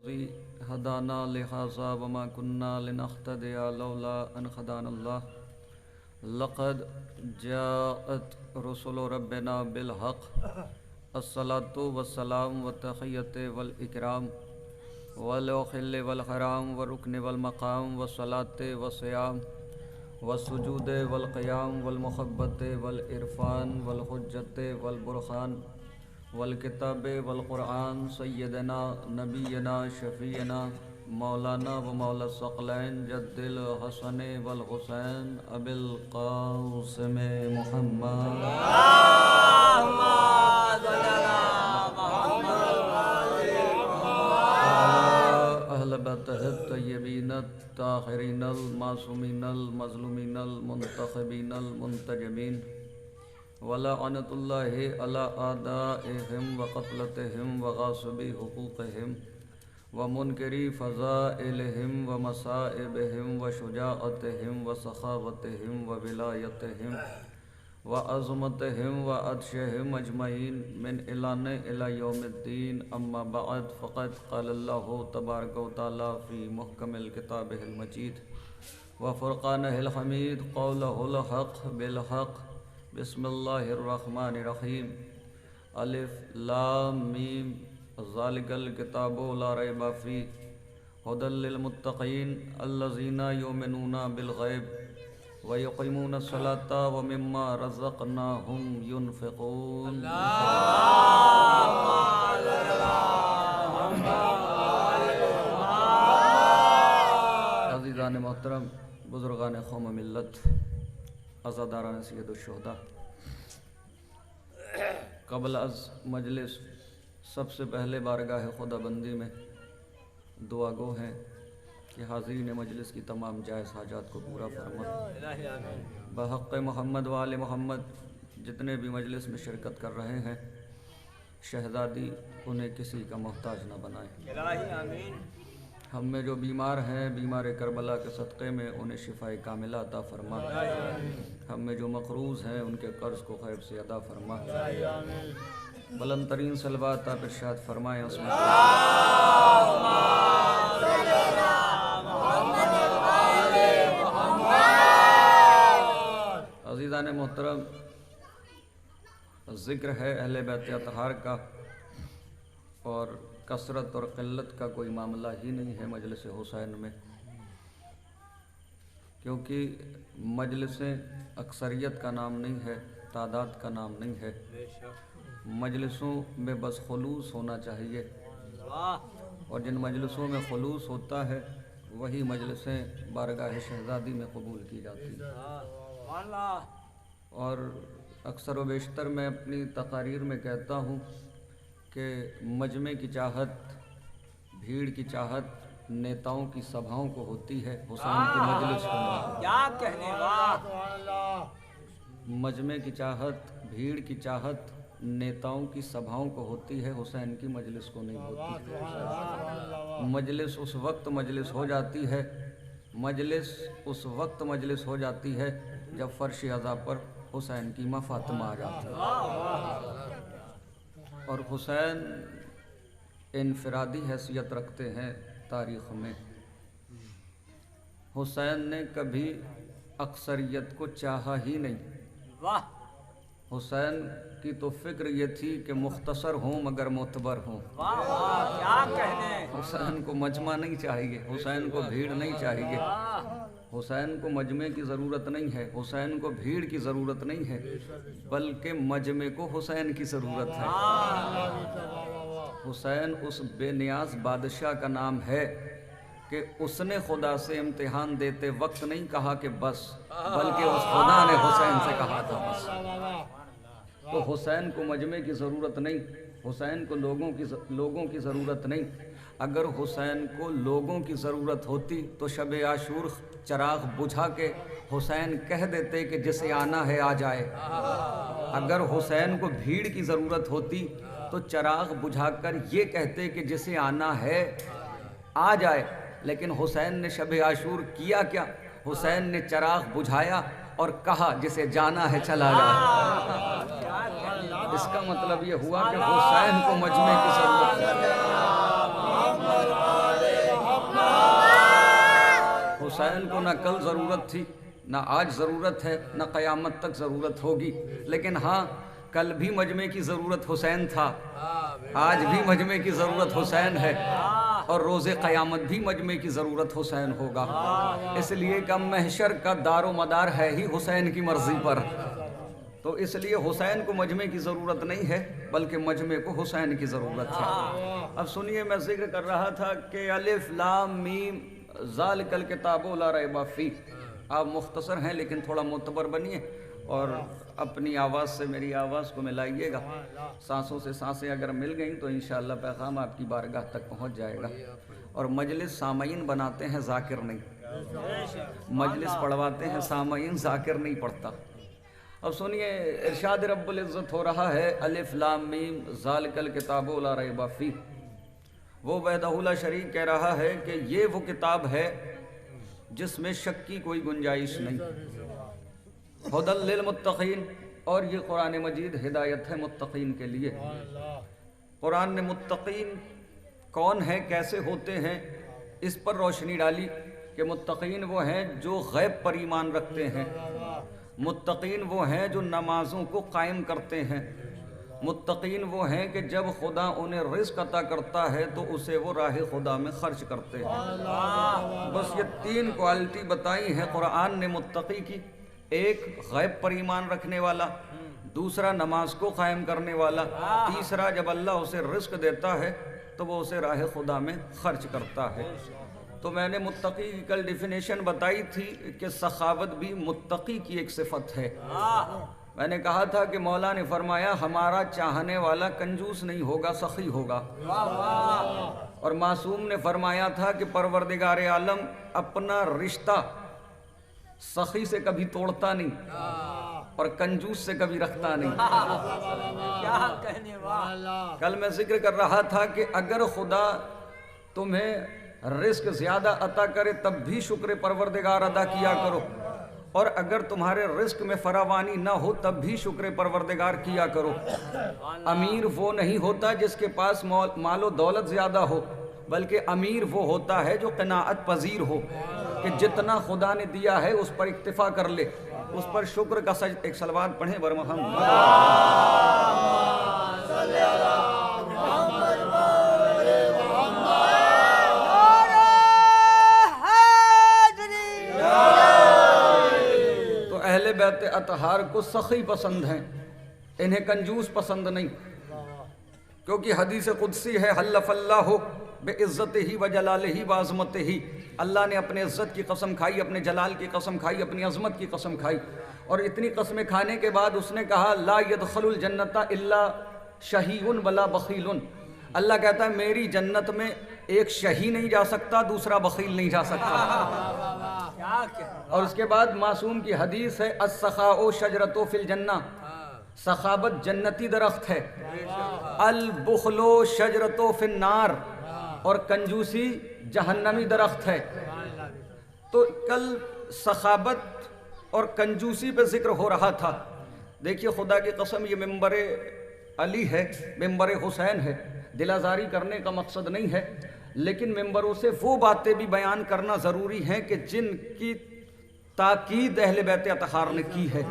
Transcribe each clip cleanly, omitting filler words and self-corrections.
هدانا لهذا وما كنا لنهتدي لولا أن هدانا الله لقد جاءت رسل ربنا بالحق الصلاة والسلام والتحية والإكرام والخل والحرام والركن والمقام والصلاة والصيام والسجود والقيام والمحبة والعرفان والحجة والبرهان والکتاب والقرآن سیدنا نبینا شفیعنا مولانا و مولا الثقلین جد الحسن والحسین ابی القاسم محمد اہل بیتہ الطیبین الطاہرین المعصومین المظلومین المنتخبین المنتجبین ولعنت اللہ علی اعدائہم وقتلتہم وغاصبی حقوقہم ومنکری فضائلہم ومصائبہم وشجاعتہم وسخاوتہم وولایتہم وعظمتہم وعدشہم اجمعین من الان الی یوم الدین اما بعد فقد قال اللہ تبارک و تعالی فی محکم الکتابہ المجید وفرقانہ الحمید قولہ الحق بالحق بسم اللہ الرحمن الرحیم الف لام میم ذالک الکتاب لا ریب فیہ ھدی للمتقین الذین یؤمنون بالغیب ویقیمون الصلاۃ ومما رزقناہم ینفقون عزیزان محترم، بزرگان قوم ملت، عزاداران سید الشہداء، قبل از مجلس سب سے پہلے بارگاہ خدا بندی میں دعا گو ہیں کہ حاضرین مجلس کی تمام جائز حاجات کو پورا فرما، بحق محمد و آل محمد جتنے بھی مجلس میں شرکت کر رہے ہیں شہزادی انہیں کسی کا محتاج نہ بنائے، ہم میں جو بیمار ہیں بیمار کربلا کے صدقے میں انہیں شفاء کاملہ عطا فرما، ہم میں جو مقروض ہیں ان کے قرض کو خیر سے ادا فرما، بلند ترین صلوات آپ ارشاد فرمائیں اس میں عزیزان محترم، ذکر ہے اہل بیت اطہار کا اور کثرت اور قلت کا کوئی معاملہ ہی نہیں ہے مجلس حسین میں، کیونکہ مجلسیں اکثریت کا نام نہیں ہے، تعداد کا نام نہیں ہے، مجلسوں میں بس خلوص ہونا چاہیے، اور جن مجلسوں میں خلوص ہوتا ہے وہی مجلسیں بارگاہ شہزادی میں قبول کی جاتی ہیں۔ اور اکثر و بیشتر میں اپنی تقاریر میں کہتا ہوں کہ مجمع کی چاہت، بھیڑ کی چاہت نیتاؤں کی سبھاؤں کو ہوتی ہے، حسین کی مجلس کو نہیں۔ مجمع کی چاہت، بھیڑ کی چاہت نیتاؤں کی سبھاؤں کو ہوتی ہے، حسین کی مجلس کو نہیں ہوتی۔ مجلس اس وقت مجلس ہو جاتی ہے، مجلس اس وقت مجلس ہو جاتی ہے جب فرش عزا پر حسین کی ماں فاطمہ آ جاتی ہے، اور حسین انفرادی حیثیت رکھتے ہیں تاریخ میں۔ حسین نے کبھی اکثریت کو چاہا ہی نہیں، حسین کی تو فکر یہ تھی کہ مختصر ہوں مگر معتبر ہوں۔ حسین کو مجمع نہیں چاہیے، حسین کو بھیڑ نہیں چاہیے، حسین کو مجمع کی ضرورت نہیں ہے، حسین کو بھیڑ کی ضرورت نہیں ہے، بلکہ مجمع کو حسین کی ضرورت ہے۔ حسین اس بے نیاز بادشاہ کا نام ہے کہ اس نے خدا سے امتحان دیتے وقت نہیں کہا کہ بس، بلکہ اس خدا نے حسین سے کہا تھا بس۔ تو حسین کو مجمع کی ضرورت نہیں، حسین کو لوگوں کی ضرورت نہیں۔ اگر حسین کو لوگوں کی ضرورت ہوتی تو شب عاشور چراغ بجھا کے حسین کہہ دیتے کہ جسے آنا ہے آ جائے۔ اگر حسین کو بھیڑ کی ضرورت ہوتی تو چراغ بجھا کر یہ کہتے کہ جسے آنا ہے آ جائے، لیکن حسین نے شب عاشور کیا کیا؟ حسین نے چراغ بجھایا اور کہا جسے جانا ہے چلا جائے۔ اس کا مطلب یہ ہوا کہ حسین کو مجمع کی ضرورت ہے۔ حسین کو نہ کل ضرورت تھی، نہ آج ضرورت ہے، نہ قیامت تک ضرورت ہوگی، لیکن ہاں کل بھی مجمع کی ضرورت حسین تھا، آج بھی مجمع کی ضرورت حسین ہے، اور روز قیامت بھی مجمع کی ضرورت حسین ہوگا۔ اس لیے کہ محشر کا دار و مدار ہے ہی حسین کی مرضی پر، تو اس لیے حسین کو مجمع کی ضرورت نہیں ہے بلکہ مجمع کو حسین کی ضرورت ہے۔ اب سنیے، میں ذکر کر رہا تھا کہ الف لام میم ذالک الکتاب لا ریب فیہ، آپ مختصر ہیں لیکن تھوڑا معتبر بنیے اور اپنی آواز سے میری آواز کو ملائیے گا، سانسوں سے سانسیں اگر مل گئیں تو انشاءاللہ پیغام آپ کی بارگاہ تک پہنچ جائے گا۔ اور مجلس سامعین بناتے ہیں، ذاکر نہیں، مجلس پڑھواتے ہیں سامعین، ذاکر نہیں پڑھتا۔ اب سنیے، ارشاد رب العزت ہو رہا ہے الف لام میم ذالک الکتاب لا ریب فیہ، وہ وحدہ لا شریک کہہ رہا ہے کہ یہ وہ کتاب ہے جس میں شک کی کوئی گنجائش نہیں، ھدی للمتقین، اور یہ قرآن مجید ہدایت ہے متقین کے لیے۔ قرآن نے متقین کون ہیں، کیسے ہوتے ہیں، اس پر روشنی ڈالی کہ متقین وہ ہیں جو غیب پر ایمان رکھتے ہیں، متقین وہ ہیں جو نمازوں کو قائم کرتے ہیں، متقین وہ ہیں کہ جب خدا انہیں رزق عطا کرتا ہے تو اسے وہ راہ خدا میں خرچ کرتے ہیں۔ بس یہ تین کوالٹی بتائی ہیں قرآن نے متقی کی، ایک غیب پر ایمان رکھنے والا، دوسرا نماز کو قائم کرنے والا، تیسرا جب اللہ اسے رزق دیتا ہے تو وہ اسے راہ خدا میں خرچ کرتا ہے۔ تو میں نے متقی کی کل ڈیفینیشن بتائی تھی کہ سخاوت بھی متقی کی ایک صفت ہے۔ میں نے کہا تھا کہ مولا نے فرمایا ہمارا چاہنے والا کنجوس نہیں ہوگا، سخی ہوگا، اور معصوم نے فرمایا تھا کہ پروردگار عالم اپنا رشتہ سخی سے کبھی توڑتا نہیں اور کنجوس سے کبھی رکھتا نہیں۔ کل میں ذکر کر رہا تھا کہ اگر خدا تمہیں رزق زیادہ عطا کرے تب بھی شکر پروردگار ادا کیا کرو، اور اگر تمہارے رزق میں فراوانی نہ ہو تب بھی شکر پروردگار کیا کرو۔ امیر وہ نہیں ہوتا جس کے پاس مال و دولت زیادہ ہو، بلکہ امیر وہ ہوتا ہے جو قناعت پذیر ہو کہ جتنا خدا نے دیا ہے اس پر اکتفا کر لے، اس پر شکر کا ایک صلوات پڑھیں بر محمد۔ تو اہل بیت اطہار کو سخی پسند ہیں، انہیں کنجوس پسند نہیں، کیونکہ حدیث قدسی ہے حلف اللہ بعزتہ وجلالہ وعظمتہ، اللہ نے اپنے عزت کی قسم کھائی، اپنے جلال کی قسم کھائی، اپنی عظمت کی قسم کھائی، اور اتنی قسمیں کھانے کے بعد اس نے کہا لا يدخل الجنت الا شہی ولا بخیل، اللہ کہتا ہے میری جنت میں ایک شہی نہیں جا سکتا، دوسرا بخیل نہیں جا سکتا۔ اور اس کے بعد معصوم کی حدیث ہے السخاء شجرۃ فی الجنہ، سخاوت جنتی درخت ہے، البخل شجرۃ فی النار، اور کنجوسی جہنمی درخت ہے۔ تو کل سخاوت اور کنجوسی پہ ذکر ہو رہا تھا۔ دیکھیے خدا کی قسم یہ ممبر علی ہے، ممبر حسین ہے، دل آزاری کرنے کا مقصد نہیں ہے، لیکن ممبروں سے وہ باتیں بھی بیان کرنا ضروری ہے کہ جن کی تاکید اہل بیت اطہار نے کی ہے،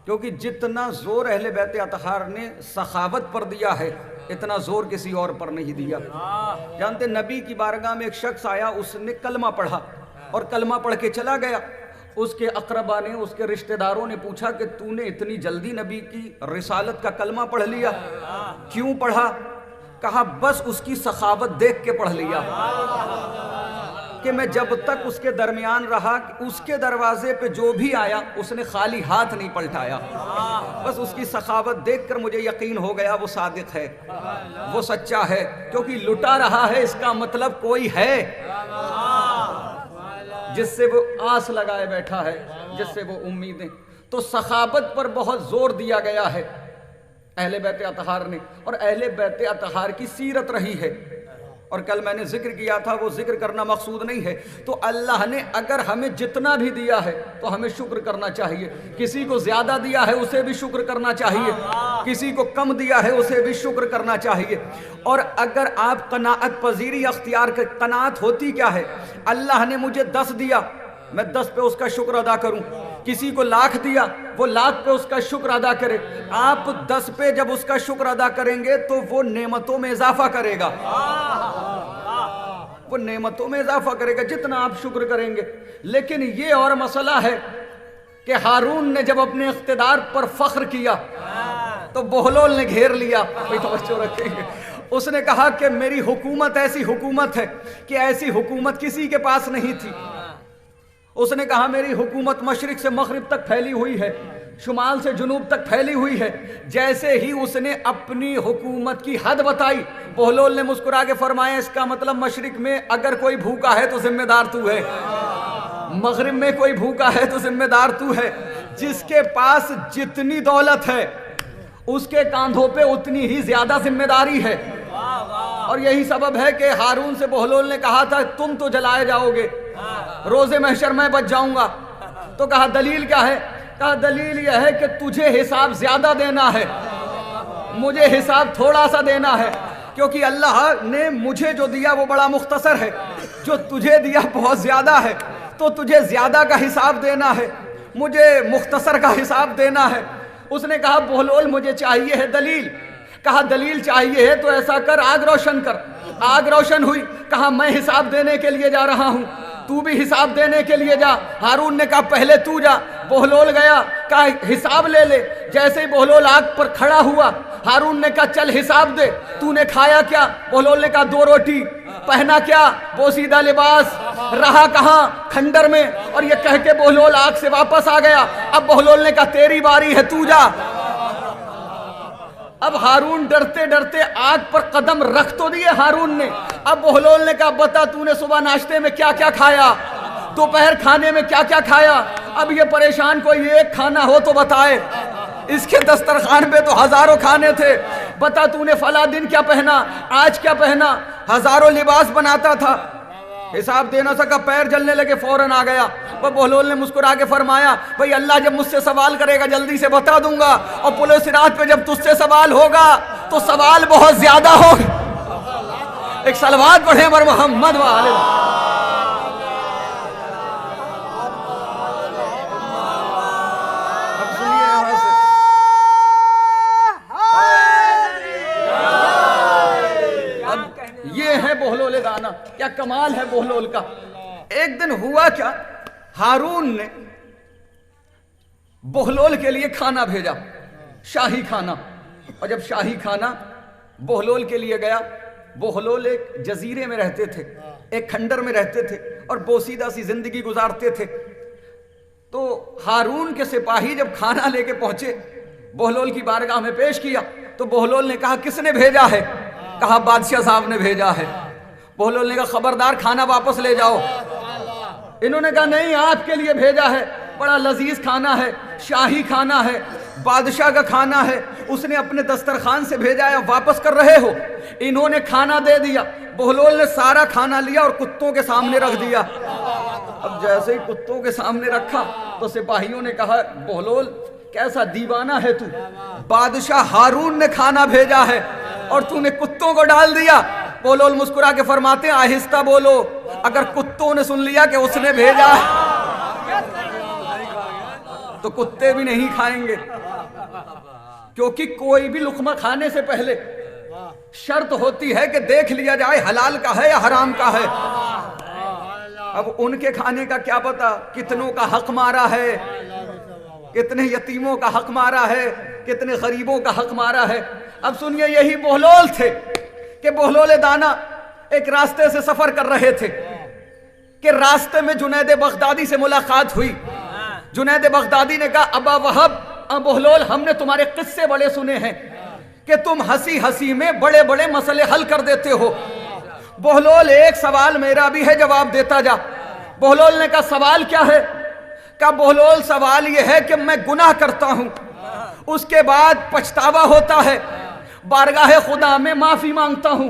کیونکہ جتنا زور اہل بیت اطہار نے سخاوت پر دیا ہے اتنا زور کسی اور پر نہیں دیا۔ جانتے نبی کی بارگاہ میں ایک شخص آیا، اس نے کلمہ پڑھا اور کلمہ پڑھ کے چلا گیا۔ اس کے اقربا نے، اس کے رشتہ داروں نے پوچھا کہ تو نے اتنی جلدی نبی کی رسالت کا کلمہ پڑھ لیا، کیوں پڑھا؟ کہا بس اس کی سخاوت دیکھ کے پڑھ لیا کہ میں جب تک اس کے درمیان رہا اس کے دروازے پہ جو بھی آیا اس نے خالی ہاتھ نہیں پلٹایا، بس اس کی سخاوت دیکھ کر مجھے یقین ہو گیا وہ صادق ہے، وہ سچا ہے، کیونکہ لٹا رہا ہے اس کا مطلب کوئی ہے جس سے وہ آس لگائے بیٹھا ہے، جس سے وہ امیدیں۔ تو سخاوت پر بہت زور دیا گیا ہے اہل بیت اطہار نے، اور اہل بیت اطہار کی سیرت رہی ہے، اور کل میں نے ذکر کیا تھا وہ ذکر کرنا مقصود نہیں ہے. تو اللہ نے اگر ہمیں جتنا بھی دیا ہے تو ہمیں شکر کرنا چاہیے. کسی کو زیادہ دیا ہے اسے بھی شکر کرنا چاہیے, کسی کو کم دیا ہے اسے بھی شکر کرنا چاہیے. اور اگر آپ قناعت پذیری اختیار کر, قناعت ہوتی کیا ہے؟ اللہ نے مجھے 10 دیا, میں 10 پہ اس کا شکر ادا کروں. کسی کو 1,00,000 دیا, وہ 1,00,000 پہ اس کا شکر ادا کرے. آپ 10 پہ جب اس کا شکر ادا کریں گے تو وہ نعمتوں میں اضافہ کرے گا, وہ نعمتوں میں اضافہ کرے گا جتنا آپ شکر کریں گے. لیکن یہ اور مسئلہ ہے کہ ہارون نے جب اپنے اقتدار پر فخر کیا تو بہلول نے گھیر لیا. کوئی توجہ رکھیں گے, اس نے کہا کہ میری حکومت ایسی حکومت ہے کہ ایسی حکومت کسی کے پاس نہیں تھی. اس نے کہا میری حکومت مشرق سے مغرب تک پھیلی ہوئی ہے, شمال سے جنوب تک پھیلی ہوئی ہے. جیسے ہی اس نے اپنی حکومت کی حد بتائی, بہلول نے مسکرا کے فرمایا اس کا مطلب مشرق میں اگر کوئی بھوکا ہے تو ذمہ دار تو ہے, مغرب میں کوئی بھوکا ہے تو ذمہ دار تو ہے. جس کے پاس جتنی دولت ہے اس کے کاندھوں پہ اتنی ہی زیادہ ذمہ داری ہے. اور یہی سبب ہے کہ ہارون سے بہلول نے کہا تھا تم تو جلائے جاؤ گے, روز محشر میں بچ جاؤں گا. تو کہا دلیل کیا ہے؟ کہا دلیل یہ ہے کہ تجھے حساب زیادہ دینا ہے, مجھے حساب تھوڑا سا دینا ہے, کیونکہ اللہ نے مجھے جو دیا وہ بڑا مختصر ہے, جو تجھے دیا بہت زیادہ ہے, تو تجھے زیادہ کا حساب دینا ہے, مجھے مختصر کا حساب دینا ہے. اس نے کہا بہلول مجھے چاہیے ہے دلیل. کہا دلیل چاہیے ہے تو ایسا کر, آگ روشن کر. آگ روشن ہوئی. کہا میں حساب دینے کے لیے جا رہا ہوں, تو بھی حساب دینے کے لیے جا. ہارون نے کہا پہلے تو جا. بہلول گیا, کہا حساب لے لے. جیسے ہی بہلول آگ پر کھڑا ہوا, ہارون نے کہا چل حساب دے, تو نے کھایا کیا؟ بہلول نے کہا 2 روٹی. پہنا کیا؟ بوسیدہ لباس. رہا کہاں؟ کھنڈر میں. اور یہ کہہ کے بہلول آگ سے واپس آ گیا. اب بہلول نے کہا تیری باری ہے, تو جا. اب ہارون ڈرتے ڈرتے آگ پر قدم رکھ تو دیے ہارون نے. اب بہلول نے کہا بتا تو نے صبح ناشتے میں کیا کیا کھایا, دوپہر کھانے میں کیا کیا کھایا. اب یہ پریشان کوئی ایک کھانا ہو تو بتائے, اس کے دسترخوان پہ تو ہزاروں کھانے تھے. بتا تو نے فلاں دن کیا پہنا, آج کیا پہنا. ہزاروں لباس بناتا تھا, حساب دے نہ سکا, پیر جلنے لگے, فوراً آ گیا. بہلول نے مسکرا کے فرمایا بھئی اللہ جب مجھ سے سوال کرے گا جلدی سے بتا دوں گا, اور پل صراط پہ جب تجھ سے سوال ہوگا تو سوال بہت زیادہ ہوگا. ایک صلوات پڑھیں بر محمد و آلہ. یہ ہے بہلول دانا, کیا کمال ہے بہلول کا. ایک دن ہوا کیا, ہارون نے بہلول کے لیے کھانا بھیجا, شاہی کھانا. اور جب شاہی کھانا بہلول کے لیے گیا, بہلول ایک جزیرے میں رہتے تھے, ایک کھنڈر میں رہتے تھے اور بوسیدہ سی زندگی گزارتے تھے. تو ہارون کے سپاہی جب کھانا لے کے پہنچے, بہلول کی بارگاہ میں پیش کیا, تو بہلول نے کہا کس نے بھیجا ہے؟ کہا بادشاہ صاحب نے بھیجا ہے. بہلول نے کہا خبردار کھانا واپس لے جاؤ. انہوں نے کہا نہیں آپ کے لیے بھیجا ہے, بڑا لذیذ کھانا ہے, شاہی کھانا ہے, بادشاہ کا کھانا ہے, اس نے اپنے دسترخوان سے بھیجا ہے, واپس کر رہے ہو. انہوں نے کھانا دے دیا, بہلول نے سارا کھانا لیا اور کتوں کے سامنے رکھ دیا. اب جیسے ہی کتوں کے سامنے رکھا تو سپاہیوں نے کہا بہلول کیسا دیوانہ ہے تو, بادشاہ ہارون نے کھانا بھیجا ہے اور تو نے کتوں کو ڈال دیا. بہلول مسکرا کے فرماتے ہیں آہستہ بولو, اگر کتوں نے سن لیا کہ اس نے بھیجا ہے تو کتے بھی نہیں کھائیں گے, کیونکہ کوئی بھی لقمہ کھانے سے پہلے شرط ہوتی ہے کہ دیکھ لیا جائے حلال کا ہے یا حرام کا ہے. اب ان کے کھانے کا کیا پتا کتنوں کا حق مارا ہے, کتنے یتیموں کا حق مارا ہے, کتنے غریبوں کا حق مارا ہے. اب سنیے یہی بہلول تھے کہ بہلول دانا ایک راستے سے سفر کر رہے تھے کہ راستے میں جنید بغدادی سے ملاقات ہوئی. جنید بغدادی نے کہا ابا وہب, بہلول ہم نے تمہارے قصے بڑے سنے ہیں کہ تم ہنسی ہنسی میں بڑے بڑے مسئلے حل کر دیتے ہو. بہلول ایک سوال میرا بھی ہے, جواب دیتا جا. بہلول نے کہا سوال کیا ہے؟ کہا بہلول سوال یہ ہے کہ میں گناہ کرتا ہوں, اس کے بعد پچھتاوا ہوتا ہے, بارگاہ خدا میں معافی مانگتا ہوں,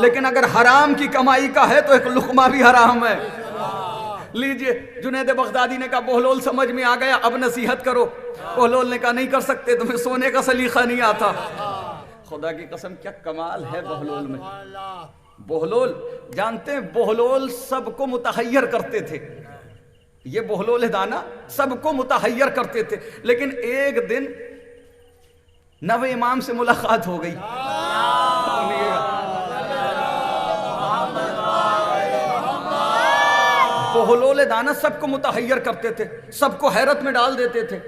لیکن اگر حرام کی کمائی کا ہے تو ایک لقمہ بھی حرام ہے۔ لیجئے جنید بغدادی نے کہا بہلول سمجھ میں آ گیا، اب نصیحت کرو۔ بہلول نے کہا نہیں کر سکتے، تمہیں سونے کا سلیقہ نہیں آتا۔ خدا کی قسم کیا کمال ہے بہلول میں۔ بہلول جانتے ہیں، بہلول سب کو متحیر کرتے تھے۔ یہ بہلول دانا سب کو متحیر کرتے تھے، لیکن ایک دن نوے امام سے ملاقات ہو گئی۔ بہلول دانا سب کو متحیر کرتے تھے، سب کو حیرت میں ڈال دیتے تھے۔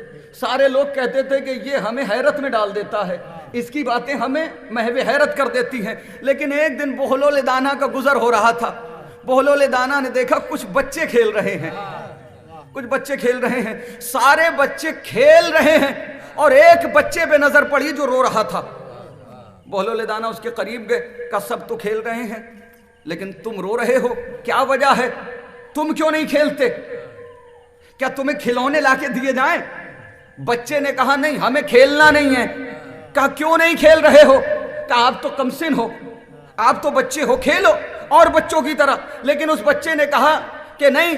سارے لوگ کہتے تھے کہ یہ ہمیں حیرت میں ڈال دیتا ہے، اس کی باتیں ہمیں محو حیرت کر دیتی ہیں۔ لیکن ایک دن بہلول دانا کا گزر ہو رہا تھا۔ بہلول دانا نے دیکھا کچھ بچے کھیل رہے ہیں، کچھ بچے کھیل رہے ہیں، سارے بچے کھیل رہے ہیں اور ایک بچے پہ نظر پڑی جو رو رہا تھا۔ بہلول دانا اس کے قریب گئے، کہا سب تو کھیل رہے ہیں لیکن تم رو رہے ہو، کیا وجہ ہے؟ تم کیوں نہیں کھیلتے؟ کیا تمہیں کھلونے لا کے دیے جائیں؟ بچے نے کہا نہیں، ہمیں کھیلنا نہیں ہے۔ کہا کیوں نہیں کھیل رہے ہو؟ کہا آپ تو کم سن ہو، آپ تو بچے ہو، کھیلو اور بچوں کی طرح۔ لیکن اس بچے نے کہا کہ نہیں،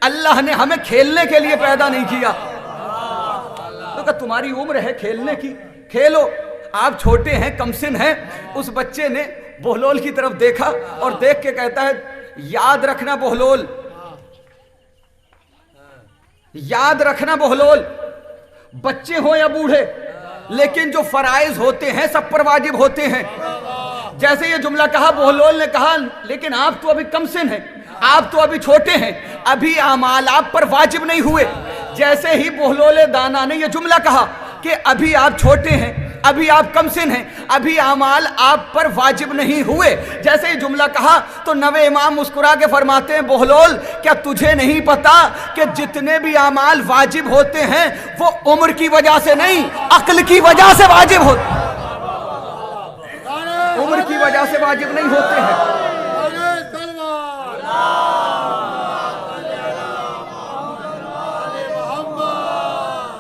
اللہ نے ہمیں کھیلنے کے لیے پیدا نہیں کیا۔ تو کہا تمہاری عمر ہے کھیلنے کی، کھیلو، آپ چھوٹے ہیں، کم سن ہیں۔ اس بچے نے بہلول کی طرف دیکھا اور دیکھ کے کہتا ہے یاد رکھنا بہلول، یاد رکھنا بہلول، بچے ہوں یا بوڑھے، لیکن جو فرائض ہوتے ہیں سب پر واجب ہوتے ہیں۔ جیسے یہ جملہ کہا بہلول نے کہا لیکن آپ تو ابھی کم سن ہیں، آپ تو ابھی چھوٹے ہیں، ابھی اعمال آپ پر واجب نہیں ہوئے۔ جیسے ہی بہلول دانا نے یہ جملہ کہا کہ ابھی آپ چھوٹے ہیں، ابھی آپ کم سن ہیں، ابھی اعمال آپ پر واجب نہیں ہوئے، جیسے یہ جملہ کہا تو نوے امام مسکرا کے فرماتے ہیں بہلول کیا تجھے نہیں پتا کہ جتنے بھی اعمال واجب ہوتے ہیں وہ عمر کی وجہ سے نہیں، عقل کی وجہ سے واجب ہوتے ہیں، عمر کی وجہ سے واجب نہیں ہوتے ہیں۔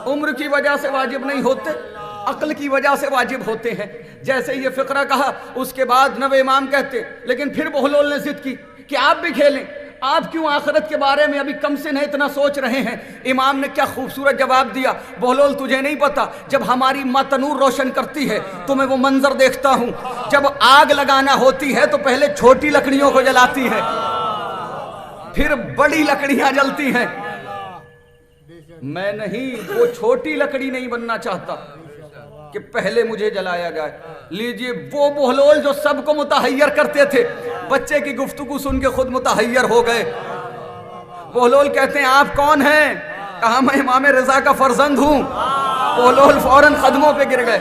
عمر کی وجہ سے واجب نہیں ہوتے، عقل کی وجہ سے واجب ہوتے ہیں۔ جیسے یہ فقرہ کہا اس کے بعد نوے امام کہتے لیکن پھر بہلول نے ضد کی کہ آپ بھی کھیلیں، آپ کیوں آخرت کے بارے میں ابھی کم سے نہیں اتنا سوچ رہے ہیں؟ امام نے کیا خوبصورت جواب دیا، بہلول تجھے نہیں پتا جب ہماری ماں تنور روشن کرتی ہے تو میں وہ منظر دیکھتا ہوں، جب آگ لگانا ہوتی ہے تو پہلے چھوٹی لکڑیوں کو جلاتی ہے پھر بڑی لکڑیاں جلتی ہیں۔ میں نہیں، وہ چھوٹی لکڑی نہیں بننا چاہتا کہ پہلے مجھے جلایا جائے۔ لیجئے وہ بہلول جو سب کو متحیر کرتے تھے، بچے کی گفتگو سن کے خود متحیر ہو گئے۔ بہلول کہتے ہیں آپ کون ہیں؟ کہا میں امام رضا کا فرزند ہوں۔ بہلول فوراً قدموں پہ گر گئے۔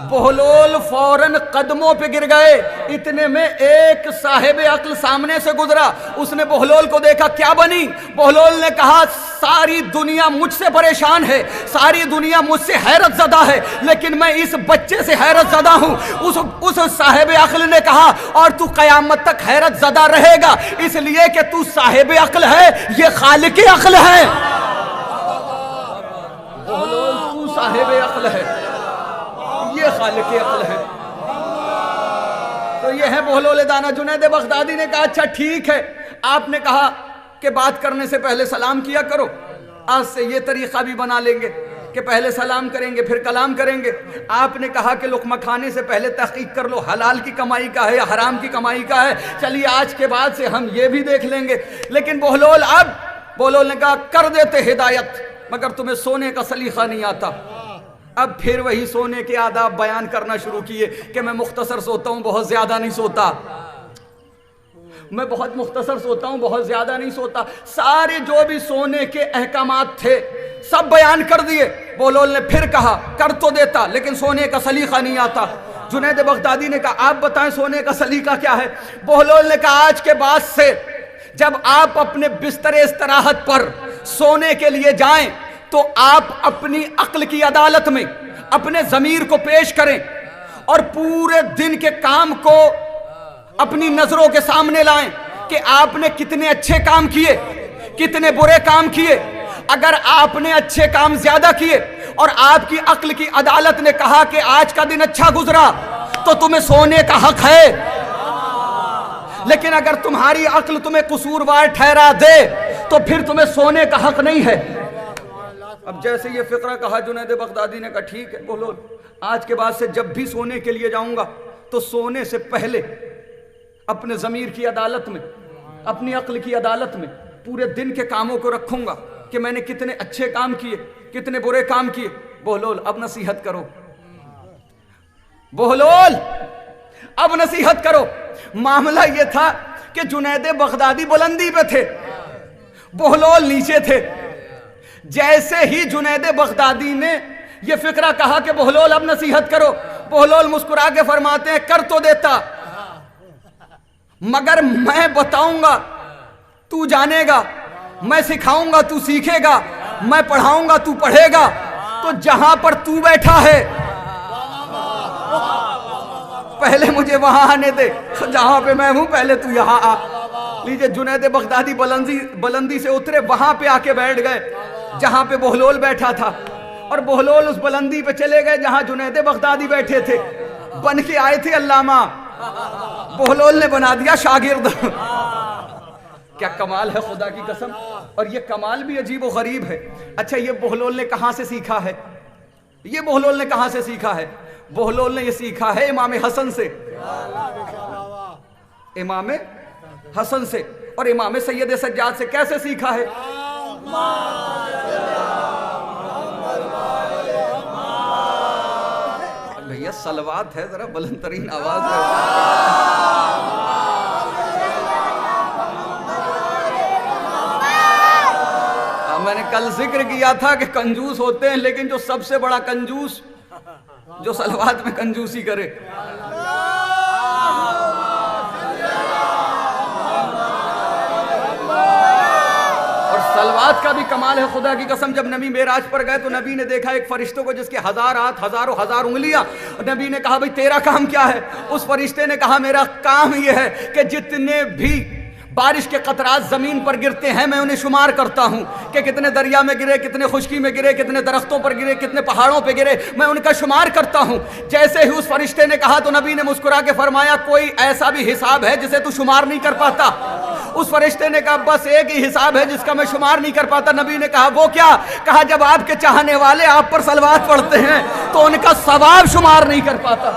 بہلول فوراً قدموں پہ گر گئے۔ اتنے میں ایک صاحب عقل سامنے سے گزرا، اس نے بہلول کو دیکھا، کیا بنی؟ بہلول نے کہا ساری دنیا مجھ سے پریشان ہے، ساری دنیا مجھ سے حیرت زدہ ہے، لیکن میں اس بچے سے حیرت زدہ ہوں۔ اس صاحب عقل نے کہا اور تو قیامت تک حیرت زدہ رہے گا، اس لیے کہ تو صاحب عقل ہے، یہ خالق عقل ہے۔ بہلول تو صاحب عقل ہے، یہ خالق عقل ہے۔ تو یہ ہے بہلول دانا۔ جنید بغدادی نے کہا اچھا ٹھیک ہے، آپ نے کہا کہ بات کرنے سے پہلے سلام کیا کرو، آج سے یہ طریقہ بھی بنا لیں گے کہ پہلے سلام کریں گے پھر کلام کریں گے۔ آپ نے کہا کہ لقمہ کھانے سے پہلے تحقیق کر لو حلال کی کمائی کا ہے یا حرام کی کمائی کا ہے، چلیے آج کے بعد سے ہم یہ بھی دیکھ لیں گے۔ لیکن بہلول نے کہا کر دیتے ہدایت، مگر تمہیں سونے کا سلیقہ نہیں آتا۔ اب پھر وہی سونے کے آداب بیان کرنا شروع کیے کہ میں مختصر سوتا ہوں، بہت زیادہ نہیں سوتا، میں بہت مختصر سوتا ہوں، بہت زیادہ نہیں سوتا۔ سارے جو بھی سونے کے احکامات تھے سب بیان کر دیے۔ بہلول نے پھر کہا کر تو دیتا لیکن سونے کا سلیقہ نہیں آتا۔ جنید بغدادی نے کہا آپ بتائیں سونے کا سلیقہ کیا ہے؟ بہلول نے کہا آج کے بعد سے جب آپ اپنے بستر استراحت پر سونے کے لیے جائیں تو آپ اپنی عقل کی عدالت میں اپنے ضمیر کو پیش کریں اور پورے دن کے کام کو اپنی نظروں کے سامنے لائیں کہ آپ نے کتنے اچھے کام کیے، کتنے برے کام کیے۔ اگر آپ نے اچھے کام زیادہ کیے اور آپ کی عقل کی عدالت نے کہا کہ آج کا دن اچھا گزرا تو تمہیں سونے کا حق ہے، لیکن اگر تمہاری عقل تمہیں قصوروار ٹھہرا دے تو پھر تمہیں سونے کا حق نہیں ہے۔ اب جیسے یہ فقرہ کہا جنید بغدادی نے کہا ٹھیک ہے بہلول، آج کے بعد سے جب بھی سونے کے لیے جاؤں گا تو سونے سے پہلے اپنے ضمیر کی عدالت میں، اپنی عقل کی عدالت میں پورے دن کے کاموں کو رکھوں گا کہ میں نے کتنے اچھے کام کیے، کتنے برے کام کیے۔ بہلول اب نصیحت کرو، بہلول اب نصیحت کرو۔ معاملہ یہ تھا کہ جنید بغدادی بلندی پہ تھے، بہلول نیچے تھے۔ جیسے ہی جنید بغدادی نے یہ فقرہ کہا کہ بہلول اب نصیحت کرو، بہلول مسکرا کے فرماتے ہیں کر تو دیتا، مگر میں بتاؤں گا تو جانے گا، میں سکھاؤں گا تو سیکھے گا، میں پڑھاؤں گا تو پڑھے گا، تو جہاں پر تو بیٹھا ہے پہلے مجھے وہاں آنے دے، جہاں پہ میں ہوں پہلے تو یہاں آ۔ لیجئے جنید بغدادی بلندی سے اترے، وہاں پہ آ کے بیٹھ گئے جہاں پہ بہلول بیٹھا تھا، اور بہلول اس بلندی پہ چلے گئے جہاں جنید بغدادی بیٹھے تھے۔ بن کے آئے تھے علامہ، بہلول نے بنا دیا شاگرد۔ کیا کمال ہے خدا کی قسم، اور یہ کمال بھی عجیب و غریب ہے۔ اچھا یہ بہلول نے کہاں سے سیکھا ہے؟ یہ بہلول نے کہاں سے سیکھا ہے؟ بہلول نے یہ سیکھا ہے امام حسن سے، امام حسن سے، اور امام سید سجاد سے۔ کیسے سیکھا ہے؟ بھیا صلوات ہے، ذرا بلند ترین آواز ہے۔ میں نے کل ذکر کیا تھا کہ کنجوس ہوتے ہیں، لیکن جو سب سے بڑا کنجوس جو صلوات میں کنجوسی کرے۔ اور صلوات کا بھی کمال ہے خدا کی قسم۔ جب نبی معراج پر گئے تو نبی نے دیکھا ایک فرشتوں کو جس کے ہزار ہاتھ، ہزاروں ہزار انگلیاں۔ نبی نے کہا بھئی تیرا کام کیا ہے؟ اس فرشتے نے کہا میرا کام یہ ہے کہ جتنے بھی بارش کے قطرات زمین پر گرتے ہیں میں انہیں شمار کرتا ہوں کہ کتنے دریا میں گرے، کتنے خشکی میں گرے، کتنے درختوں پر گرے، کتنے پہاڑوں پہ گرے، میں ان کا شمار کرتا ہوں۔ جیسے ہی اس فرشتے نے کہا تو نبی نے مسکرا کے فرمایا کوئی ایسا بھی حساب ہے جسے تو شمار نہیں کر پاتا؟ اس فرشتے نے کہا بس ایک ہی حساب ہے جس کا میں شمار نہیں کر پاتا۔ نبی نے کہا وہ کیا؟ کہا جب آپ کے چاہنے والے آپ پر صلوات پڑھتے ہیں تو ان کا ثواب شمار نہیں کر پاتا۔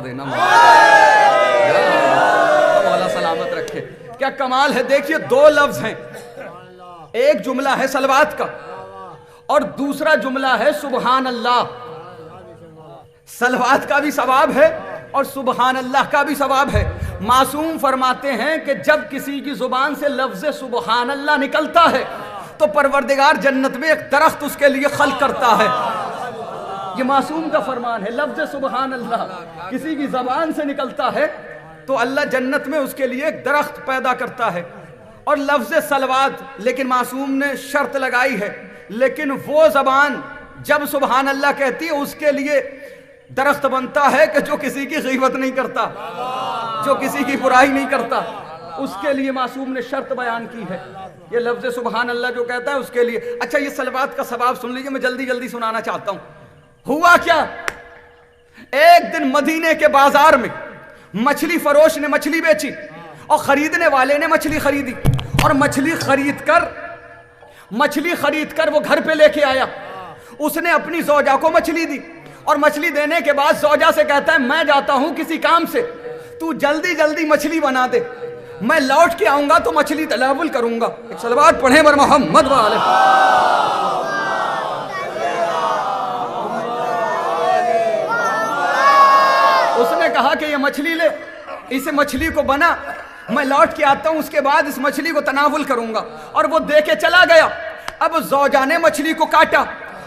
دینا مولا سلامت رکھے۔ کیا کمال ہے، دیکھیے دو لفظ ہیں، ایک جملہ ہے صلوات کا اور دوسرا جملہ ہے سبحان اللہ۔ صلوات کا بھی ثواب ہے اور سبحان اللہ کا بھی ثواب ہے۔ معصوم فرماتے ہیں کہ جب کسی کی زبان سے لفظ سبحان اللہ نکلتا ہے تو پروردگار جنت میں ایک درخت اس کے لیے خلق کرتا ہے۔ یہ معصوم کا فرمان ہے، لفظ سبحان اللہ کسی کی زبان سے نکلتا ہے تو اللہ جنت میں اس کے لیے ایک درخت پیدا کرتا ہے۔ اور لفظ صلوات لیکن معصوم نے شرط لگائی ہے، لیکن وہ زبان جب سبحان اللہ کہتی ہے اس کے لیے درخت بنتا ہے کہ جو کسی کی غیبت نہیں کرتا، جو کسی کی برائی نہیں کرتا، اس کے لیے معصوم نے شرط بیان کی ہے۔ یہ لفظ سبحان اللہ جو کہتا ہے اس کے لیے۔ اچھا یہ صلوات کا ثواب سن لیجئے، میں جلدی جلدی سنانا چاہتا ہوں۔ ہوا کیا، ایک دن مدینے کے بازار میں مچھلی فروش نے مچھلی بیچی اور خریدنے والے نے مچھلی خریدی، اور مچھلی خرید کر وہ گھر پہ لے کے آیا۔ اس نے اپنی زوجہ کو مچھلی دی، اور مچھلی دینے کے بعد زوجہ سے کہتا ہے میں جاتا ہوں کسی کام سے، تو جلدی جلدی مچھلی بنا دے، میں لوٹ کے آؤں گا تو مچھلی تناول کروں گا۔ ایک صلوات پڑھیں بر محمد وآلہ۔ اس نے کہا کہ یہ مچھلی لے، اسے مچھلی کو بنا، میں لوٹ کے آتا ہوں، اس کے بعد اس مچھلی کو تناول کروں گا۔ اور وہ دے کے چلا گیا۔ اب زوجہ نے مچھلی کو کاٹا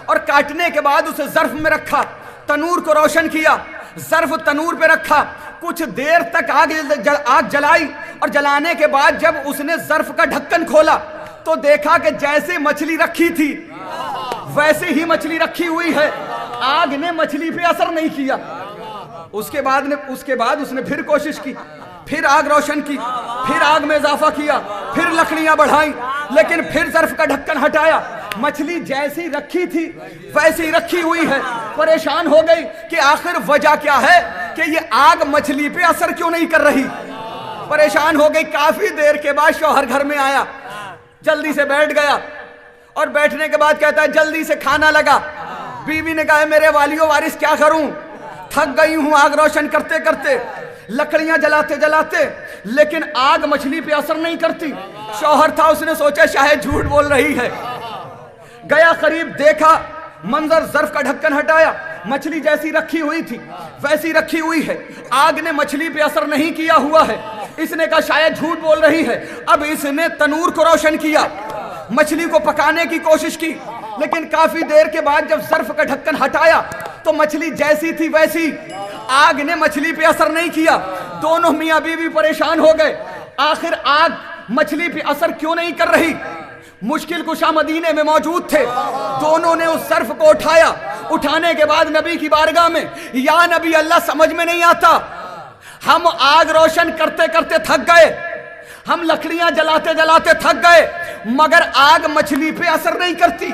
اور کاٹنے کے بعد اسے ظرف میں رکھا، تنور کو روشن کیا، ظرف تنور پہ رکھا، کچھ دیر تک آگ جلائی، اور جلانے کے بعد جب اس نے ظرف کا ڈھکن کھولا تو دیکھا کہ جیسے مچھلی رکھی تھی ویسے ہی مچھلی رکھی ہوئی ہے، آگ نے مچھلی پہ اثر نہیں کیا. اس کے بعد اس نے پھر کوشش کی, پھر آگ روشن کی, پھر آگ میں اضافہ کیا, پھر لکڑیاں بڑھائیں, لیکن پھر ظرف کا ڈھکن ہٹایا. مچھلی جیسی رکھی تھی ویسی رکھی ہوئی ہے. پریشان ہو گئی کہ آخر وجہ کیا ہے کہ یہ آگ مچھلی پہ اثر کیوں نہیں کر رہی. پریشان ہو گئی. کافی دیر کے بعد شوہر گھر میں آیا, جلدی سے بیٹھ گیا, اور بیٹھنے کے بعد کہتا ہے جلدی سے کھانا لگا. بیوی نے کہا میرے والی و وارث کیا کروں, تھک گئی ہوں آگ روشن کرتے کرتے, لکڑیاں جلاتے جلاتے, لیکن آگ مچھلی پہ اثر نہیں کرتی. شوہر تھا, اس نے سوچا شاید جھوٹ بول رہی ہے. گیا قریب, دیکھا منظر, ظرف کا ڈھکن ہٹایا, مچھلی جیسی رکھی ہوئی تھی ویسی رکھی ہوئی ہے. آگ نے مچھلی پہ اثر نہیں کیا ہوا ہے. اس نے کہا شاید جھوٹ بول رہی ہے. اب اس نے تنور کو روشن کیا, مچھلی کو پکانے کی کوشش کی, لیکن کافی دیر کے بعد جب ظرف کا ڈھکن ہٹایا تو مچھلی جیسی تھی ویسی. آگ نے مچھلی پہ اثر نہیں کیا. دونوں میاں بیوی پریشان ہو گئے. آخر آگ مچھلی پہ اثر کیوں نہیں کر رہی؟ مشکل کشا مدینے میں موجود تھے. دونوں نے اس ظرف کو اٹھایا. اٹھانے کے بعد نبی کی بارگاہ میں, یا نبی اللہ سمجھ میں نہیں آتا, ہم آگ روشن کرتے کرتے تھک گئے, ہم لکڑیاں جلاتے جلاتے تھک گئے, مگر آگ مچھلی پہ اثر نہیں کرتی.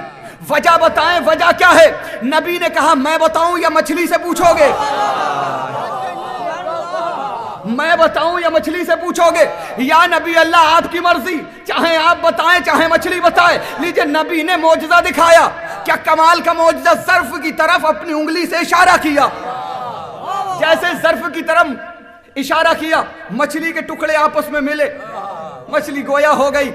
وجہ بتائیں, وجہ کیا ہے؟ نبی نے کہا میں بتاؤں یا مچھلی سے پوچھو گے؟ میں بتاؤں یا مچھلی سے پوچھو گے؟ یا نبی اللہ آپ کی مرضی, چاہے آپ بتائیں چاہے مچھلی بتائے. لیجئے نبی نے معجزہ دکھایا. کیا کمال کا معجزہ, ظرف کی طرف اپنی انگلی سے اشارہ کیا. جیسے ظرف کی طرف اشارہ کیا, مچھلی کے ٹکڑے آپس میں ملے, مچھلی گویا ہو گئی.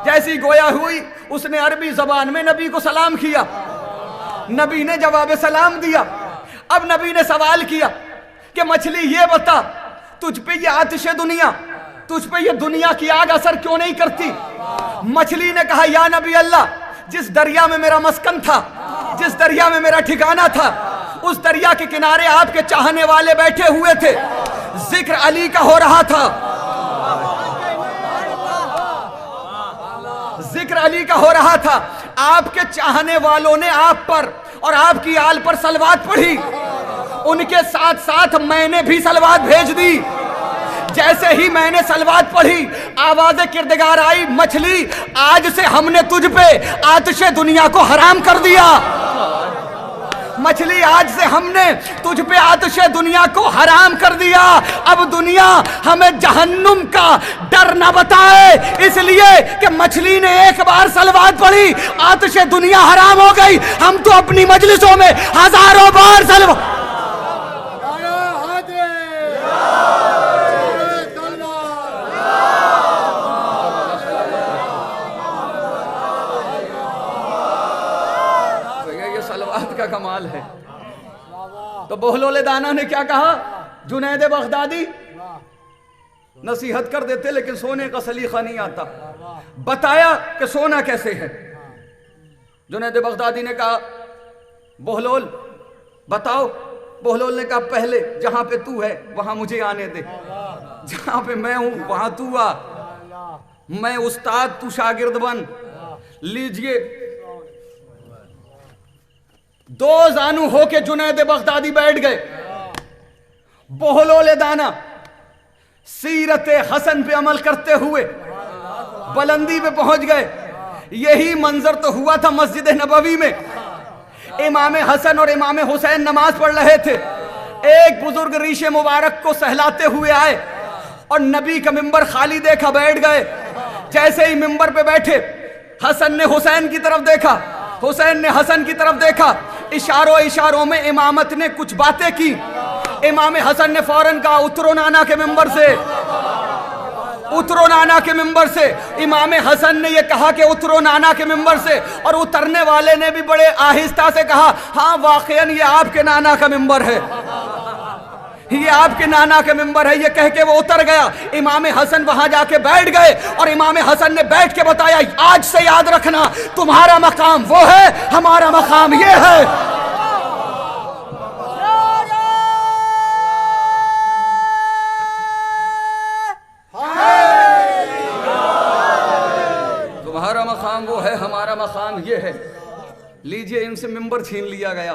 جیسی گویا ہوئی, اس نے عربی زبان میں نبی کو سلام کیا. نبی نے جواب سلام دیا. اب نبی نے سوال کیا کہ مچھلی یہ بتا, تجھ پہ یہ آتش دنیا, تجھ پہ یہ دنیا کی آگ اثر کیوں نہیں کرتی؟ مچھلی نے کہا یا نبی اللہ, جس دریا میں میرا مسکن تھا, جس دریا میں میرا ٹھکانہ تھا, اس دریا کے کنارے آپ کے چاہنے والے بیٹھے ہوئے تھے, ذکر علی کا ہو رہا تھا, ذکر علی کا ہو رہا تھا. آپ کے چاہنے والوں نے آپ پر اور آپ کی آل پر صلوات پڑھی. ان کے ساتھ ساتھ میں نے بھی صلوات بھیج دی. جیسے ہی میں نے صلوات پڑھی, آواز کردگار آئی, مچھلی آج سے ہم نے تجھ پہ آتش دنیا کو حرام کر دیا. مچھلی آج سے ہم نے تجھ پہ آتش دنیا کو حرام کر دیا. اب دنیا ہمیں جہنم کا ڈر نہ بتائے, اس لیے کہ مچھلی نے ایک بار صلوات پڑھی, آتش دنیا حرام ہو گئی. ہم تو اپنی مجلسوں میں ہزاروں بار صلوات. کا کمال ہے. تو بہلول دانا نے کیا کہا؟ جنید بغدادی نصیحت کر دیتے لیکن سونے کا سلیقہ نہیں آتا. بتایا کہ سونا کیسے ہے. جنید بغدادی نے کہا بہلول بتاؤ. بہلول نے کہا پہلے جہاں پہ تو ہے وہاں مجھے آنے دے, جہاں پہ میں ہوں وہاں تو آ, میں استاد تو شاگرد بن. لیجئے, دو زانو ہو کے جنید بغدادی بیٹھ گئے. بہلول دانا سیرت حسن پہ عمل کرتے ہوئے بلندی پہ پہنچ گئے. یہی منظر تو ہوا تھا مسجد نبوی میں. امام حسن اور امام حسین نماز پڑھ رہے تھے. ایک بزرگ ریش مبارک کو سہلاتے ہوئے آئے اور نبی کا ممبر خالی دیکھا, بیٹھ گئے. جیسے ہی ممبر پہ بیٹھے, حسن نے حسین کی طرف دیکھا, حسین نے حسن کی طرف دیکھا. اشاروں میں امامت نے کچھ باتیں کی. امام حسن نے فوراً کہا اترو نانا کے ممبر سے, اترو نانا کے ممبر سے. امام حسن نے یہ کہا کہ اترو نانا کے ممبر سے, اور اترنے والے نے بھی بڑے آہستہ سے کہا ہاں واقعاً یہ آپ کے نانا کا ممبر ہے, یہ آپ کے نانا کے ممبر ہے. یہ کہہ کے وہ اتر گیا. امام حسن وہاں جا کے بیٹھ گئے اور امام حسن نے بیٹھ کے بتایا آج سے یاد رکھنا تمہارا مقام وہ ہے, ہمارا مقام یہ ہے. تمہارا مقام وہ ہے, ہمارا مقام یہ ہے. لیجئے ان سے ممبر چھین لیا گیا.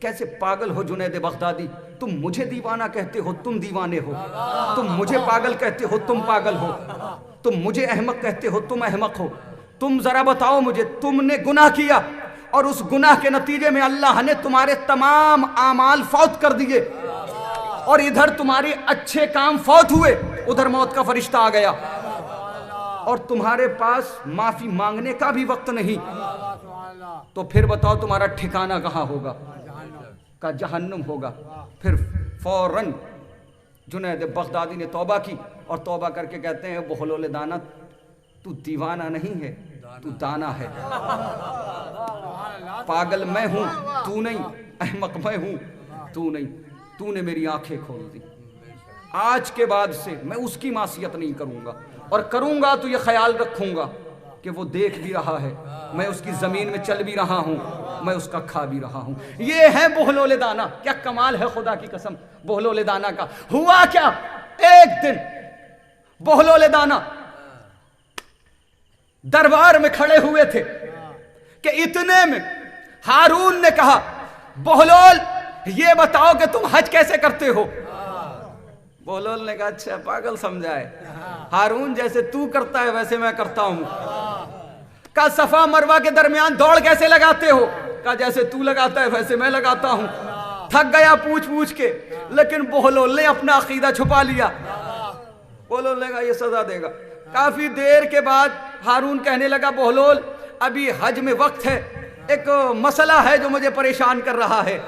کیسے پاگل ہو جنید بغدادی، تم مجھے دیوانہ کہتے ہو، تم دیوانے ہو، تم مجھے پاگل کہتے ہو، تم پاگل ہو، تم مجھے احمق کہتے ہو، تم احمق ہو۔ تم ذرا بتاؤ مجھے، تم نے گناہ کیا اور اس گناہ کے نتیجے میں اللہ نے تمہارے تمام اعمال فوت کر دیے، اور ادھر تمہارے اچھے کام فوت ہوئے، ادھر موت کا فرشتہ آ گیا، اور تمہارے پاس معافی مانگنے کا بھی وقت نہیں، تو پھر بتاؤ تمہارا ٹھکانہ کہاں ہوگا؟ کا جہنم ہوگا۔ پھر فوراً جنید بغدادی نے توبہ کی، اور توبہ کر کے کہتے ہیں بہلول دانہ، تو دیوانہ نہیں ہے، تو دانا ہے۔ پاگل میں ہوں، تو نہیں، احمق میں ہوں، تو نہیں، تو نے میری آنکھیں کھول دی۔ آج کے بعد سے میں اس کی معصیت نہیں کروں گا، اور کروں گا تو یہ خیال رکھوں گا کہ وہ دیکھ بھی رہا ہے، میں اس کی زمین میں چل بھی رہا ہوں، میں اس کا کھا بھی رہا ہوں۔ یہ ہے بہلول دانہ۔ کیا کمال ہے خدا کی قسم بہلول دانہ کا۔ ہوا کیا، ایک دن بہلول دانہ دربار میں کھڑے ہوئے تھے کہ اتنے میں ہارون نے کہا، بہلول یہ بتاؤ کہ تم حج کیسے کرتے ہو؟ بہلول نے کہا اچھا پاگل سمجھا ہے، ہارون جیسے تو کرتا ہے ویسے میں کرتا ہوں۔ کہا صفا مروہ کے درمیان دوڑ کیسے لگاتے ہو؟ کہا جیسے تو لگاتا ہے ویسے میں لگاتا ہوں۔ تھک گیا پوچھ پوچھ کے، لیکن بہلول نے اپنا عقیدہ چھپا لیا۔ بہلول نے کہا یہ سزا دے گا۔ کافی دیر کے بعد ہارون کہنے لگا بہلول ابھی حج میں وقت ہے، ایک مسئلہ ہے جو مجھے پریشان کر رہا ہے،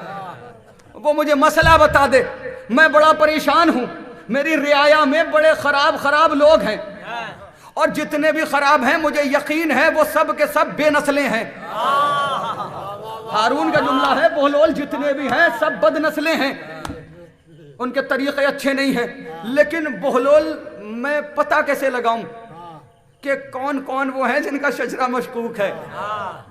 وہ مجھے مسئلہ بتا دے، میں بڑا پریشان ہوں، میری رعایا میں بڑے خراب لوگ ہیں، اور جتنے بھی خراب ہیں مجھے یقین ہے وہ سب کے سب بے نسلیں ہیں۔ ہارون کا جملہ ہے بہلول جتنے بھی ہیں سب بد نسلیں ہیں، ان کے طریقے اچھے نہیں ہیں، لیکن بہلول میں پتہ کیسے لگاؤں کہ کون کون وہ ہیں جن کا شجرہ مشکوک ہے؟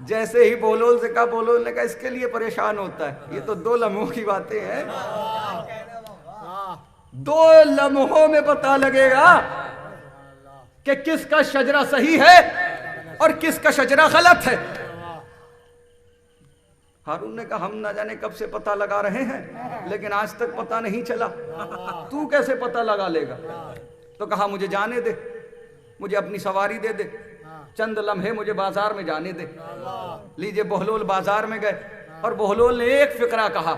جیسے ہی بہلول سے کہا، بہلول نے کہا اس کے لیے پریشان ہوتا ہے، یہ تو 2 لمحوں کی باتیں ہیں، 2 لمحوں میں پتہ لگے گا کہ کس کا شجرہ صحیح ہے اور کس کا شجرہ غلط ہے۔ ہارون نے کہا ہم نہ جانے کب سے پتہ لگا رہے ہیں لیکن آج تک پتہ نہیں چلا، تو کیسے پتہ لگا لے گا؟ تو کہا مجھے جانے دے، مجھے اپنی سواری دے دے، چند لمحے مجھے بازار میں جانے دے۔ لیجئے بہلول بازار میں گئے، اور بہلول نے ایک فقرہ کہا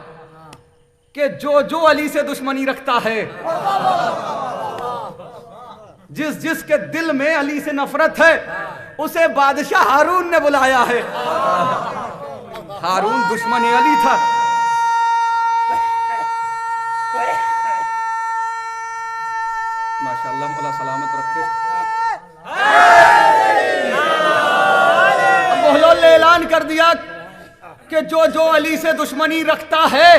کہ جو علی سے دشمنی رکھتا ہے، جس کے دل میں علی سے نفرت ہے، اسے بادشاہ ہارون نے بلایا ہے۔ ہارون دشمن علی تھا، ماشاءاللہ مولا سلامت رکھے۔ بہلول نے اعلان کر دیا کہ جو علی سے دشمنی رکھتا ہے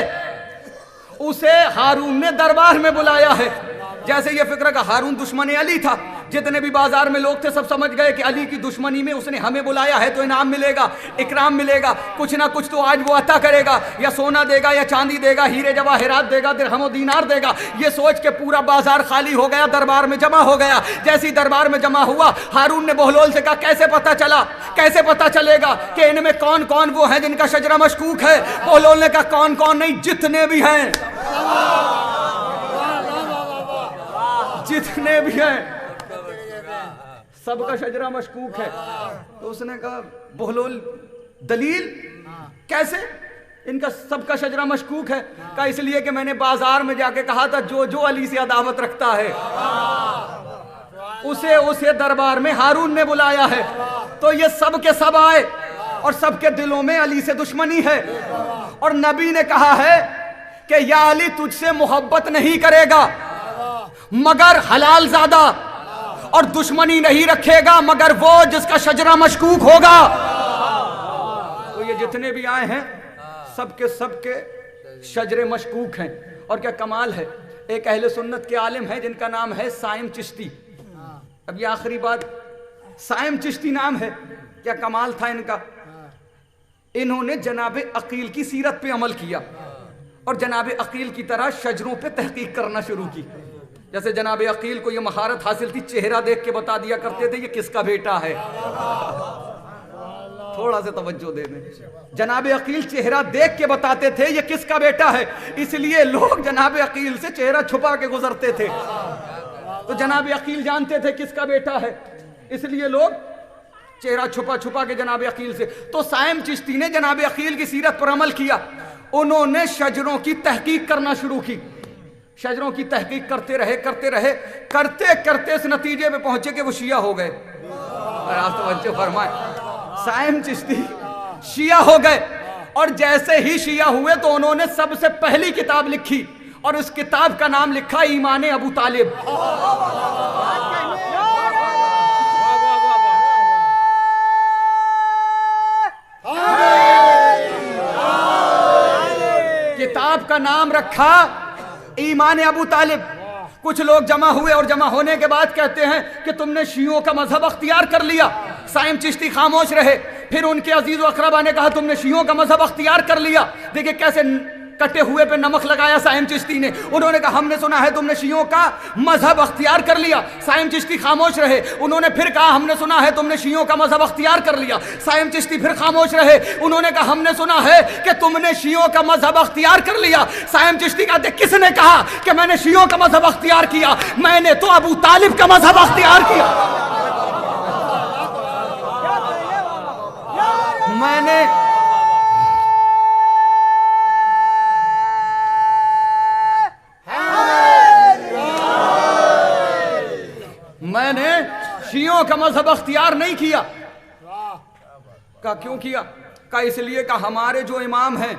اسے ہارون نے دربار میں بلایا ہے۔ جیسے یہ فکر کا ہارون دشمن علی تھا، جتنے بھی بازار میں لوگ تھے سب سمجھ گئے کہ علی کی دشمنی میں اس نے ہمیں بلایا ہے تو انعام ملے گا، اکرام ملے گا، کچھ نہ کچھ تو آج وہ عطا کرے گا، یا سونا دے گا یا چاندی دے گا، ہیرے جواہرات دے گا، درہم و دینار دے گا۔ یہ سوچ کے پورا بازار خالی ہو گیا، دربار میں جمع ہو گیا۔ جیسی دربار میں جمع ہوا، ہارون نے بہلول سے کہا کیسے پتہ چلا، کیسے پتہ چلے گا کہ ان میں کون کون وہ ہیں جن کا شجرہ مشکوک ہے؟ بہلول نے کہا کون کون نہیں، جتنے بھی ہیں، جتنے بھی ہیں سب کا شجرہ مشکوک ہے۔ تو اس نے کہا بہلول دلیل کیسے ان کا سب کا شجرہ مشکوک ہے؟ کہا اس لیے کہ میں نے بازار میں جا کے کہا تھا جو علی سے عداوت رکھتا ہے اسے دربار میں ہارون نے بلایا ہے، تو یہ سب کے سب آئے اور سب کے دلوں میں علی سے دشمنی ہے، اور نبی نے کہا ہے کہ یا علی تجھ سے محبت نہیں کرے گا مگر حلال زادہ، اور دشمنی نہیں رکھے گا مگر وہ جس کا شجرہ مشکوک ہوگا۔ تو یہ جتنے بھی آئے ہیں سب کے شجرے مشکوک ہیں۔ اور کیا کمال ہے، ایک اہل سنت کے عالم ہے جن کا نام ہے سائم چشتی۔ اب یہ آخری بات، سائم چشتی نام ہے، کیا کمال تھا ان کا۔ انہوں نے جناب عقیل کی سیرت پہ عمل کیا، اور جناب عقیل کی طرح شجروں پہ تحقیق کرنا شروع کی۔ جیسے جناب عقیل کو یہ مہارت حاصل تھی، چہرہ دیکھ کے بتا دیا کرتے تھے یہ کس کا بیٹا ہے۔ تھوڑا سے توجہ دے دیں. جناب عقیل چہرہ دیکھ کے بتاتے تھے یہ کس کا بیٹا ہے, اس لیے لوگ جناب عقیل سے چہرہ چھپا کے گزرتے تھے. تو جناب عقیل جانتے تھے کس کا بیٹا ہے, اس لیے لوگ چہرہ چھپا چھپا کے جناب عقیل سے. تو سائم چشتی نے جناب عقیل کی سیرت پر عمل کیا. انہوں نے شجروں کی تحقیق کرنا شروع کی. شجروں کی تحقیق کرتے رہے کرتے کرتے اس نتیجے پہ پہنچے کہ وہ شیعہ ہو گئے. آپ توجہ فرمائیں, سائم چشتی شیعہ ہو گئے, اور جیسے ہی شیعہ ہوئے تو انہوں نے سب سے پہلی کتاب لکھی, اور اس کتاب کا نام لکھا ایمان ابو طالب. کتاب کا نام رکھا ایمان ابو طالب. کچھ لوگ جمع ہوئے اور جمع ہونے کے بعد کہتے ہیں کہ تم نے شیعوں کا مذہب اختیار کر لیا. سائم چشتی خاموش رہے. پھر ان کے عزیز و اقربا نے کہا تم نے شیعوں کا مذہب اختیار کر لیا. دیکھیں کیسے کٹے ہوئے پہ نمک لگایا سائم چشتی نے. انہوں نے کہا ہم نے سنا ہے تم نے شیعوں کا مذہب اختیار کر لیا. سائم چشتی خاموش رہے. انہوں نے پھر کہا ہم نے سنا ہے تم نے شیعوں کا مذہب اختیار کر لیا. سائم چشتی پھر خاموش رہے. انہوں نے کہا ہم نے سنا ہے کہ تم نے شیعوں کا مذہب اختیار کر لیا. سائم چشتی کہتے کس نے کہا کہ میں نے شیعوں کا مذہب اختیار کیا؟ میں نے تو ابو طالب کا مذہب اختیار کیا. میں نے شیعوں کا مذہب اختیار نہیں کیا. کہا کیوں کیا؟ کہا اس لیے کہ ہمارے جو امام ہیں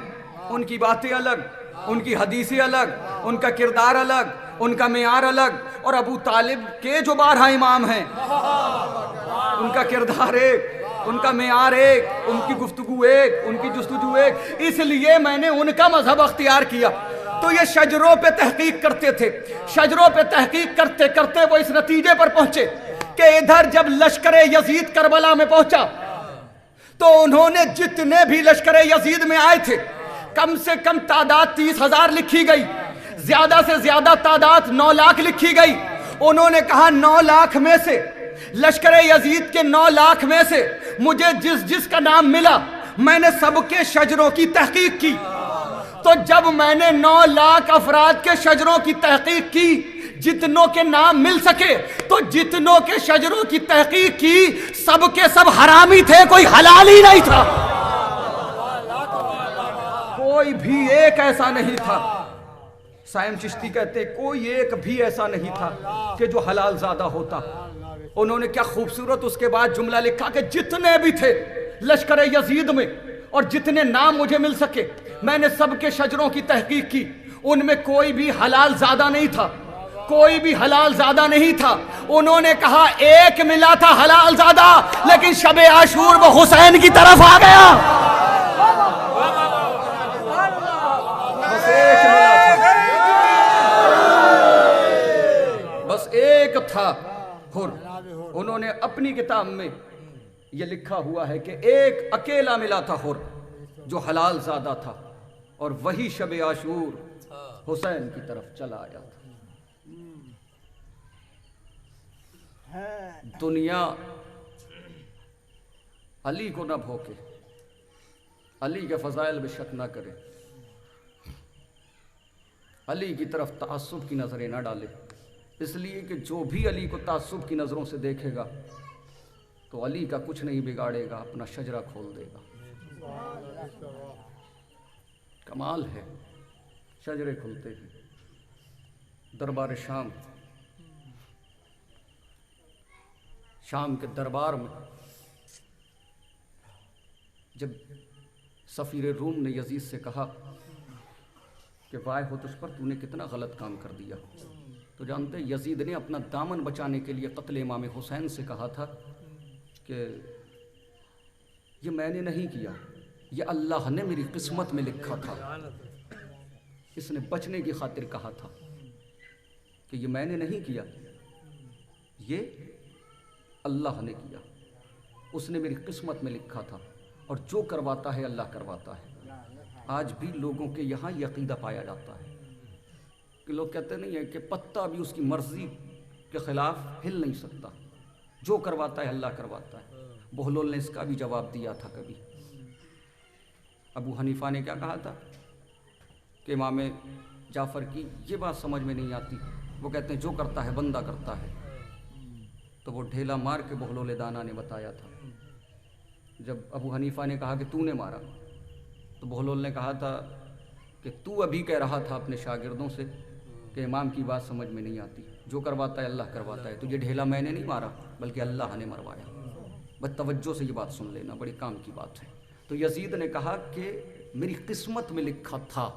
ان کی باتیں الگ, ان کی حدیثیں الگ, ان کا کردار الگ, ان کا معیار الگ, اور ابو طالب کے جو 12 امام ہیں ان کا کردار ایک, ان کا معیار ایک, ان کی گفتگو ایک, ان کی جستجو ایک. اس لیے میں نے ان کا مذہب اختیار کیا. تو یہ شجروں پہ تحقیق کرتے تھے. شجروں پہ تحقیق کرتے کرتے وہ اس نتیجے پر پہنچے کہ ادھر جب لشکر یزید کربلا میں پہنچا تو انہوں نے جتنے بھی لشکر یزید میں آئے تھے کم سے کم تعداد 30,000 لکھی گئی, زیادہ سے زیادہ تعداد 9 لاکھ لکھی گئی. انہوں نے کہا 9 لاکھ میں سے, لشکر یزید کے 9 لاکھ میں سے مجھے جس کا نام ملا میں نے سب کے شجروں کی تحقیق کی. تو جب میں نے 9 لاکھ افراد کے شجروں کی تحقیق کی, جتنوں کے نام مل سکے تو جتنوں کے شجروں کی تحقیق کی, سب کے سب حرامی تھے, کوئی حلال ہی نہیں تھا. کوئی بھی ایک ایسا نہیں تھا. سائم چشتی کہتے کوئی ایک بھی ایسا نہیں تھا کہ جو حلال زادہ ہوتا. انہوں نے کیا خوبصورت اس کے بعد جملہ لکھا کہ جتنے بھی تھے لشکر یزید میں اور جتنے نام مجھے مل سکے میں نے سب کے شجروں کی تحقیق کی, ان میں کوئی بھی حلال زادہ نہیں تھا, کوئی بھی حلال زادہ نہیں تھا. انہوں نے کہا ایک ملا تھا حلال زادہ, لیکن شب عاشور وہ حسین کی طرف آ گیا. بس ایک تھا حر. انہوں نے اپنی کتاب میں یہ لکھا ہوا ہے کہ ایک اکیلا ملا تھا حر جو حلال زادہ تھا, اور وہی شب عاشور حسین کی طرف چلا آیا تھا. دنیا علی کو نہ بھوکے, علی کے فضائل میں شک نہ کرے, علی کی طرف تعصب کی نظریں نہ ڈالے, اس لیے کہ جو بھی علی کو تعصب کی نظروں سے دیکھے گا تو علی کا کچھ نہیں بگاڑے گا, اپنا شجرہ کھول دے گا. کمال ہے, شجرے کھلتے ہیں. دربار شام کے دربار میں جب سفیر روم نے یزید سے کہا کہ وائے ہو تجھ پر, تو نے کتنا غلط کام کر دیا, تو جانتے یزید نے اپنا دامن بچانے کے لیے قتل امام حسین سے کہا تھا کہ یہ میں نے نہیں کیا, یہ اللہ نے میری قسمت میں لکھا تھا. اس نے بچنے کی خاطر کہا تھا کہ یہ میں نے نہیں کیا, یہ اللہ نے کیا, اس نے میری قسمت میں لکھا تھا, اور جو کرواتا ہے اللہ کرواتا ہے. آج بھی لوگوں کے یہاں یہ عقیدہ پایا جاتا ہے کہ لوگ کہتے نہیں ہیں کہ پتا بھی اس کی مرضی کے خلاف ہل نہیں سکتا. جو کرواتا ہے اللہ کرواتا ہے۔ بہلول نے اس کا بھی جواب دیا تھا کبھی۔ ابو حنیفہ نے کیا کہا تھا کہ امام جعفر کی یہ بات سمجھ میں نہیں آتی، وہ کہتے ہیں جو کرتا ہے بندہ کرتا ہے۔ تو وہ ڈھیلا مار کے بہلول دانا نے بتایا تھا۔ جب ابو حنیفہ نے کہا کہ تو نے مارا، تو بہلول نے کہا تھا کہ تو ابھی کہہ رہا تھا اپنے شاگردوں سے کہ امام کی بات سمجھ میں نہیں آتی، جو کرواتا ہے اللہ کرواتا ہے، تو یہ ڈھیلا میں نے نہیں مارا بلکہ اللہ نے مروایا۔ بس توجہ سے یہ بات سن لینا، بڑی کام کی بات ہے۔ تو یزید نے کہا کہ میری قسمت میں لکھا تھا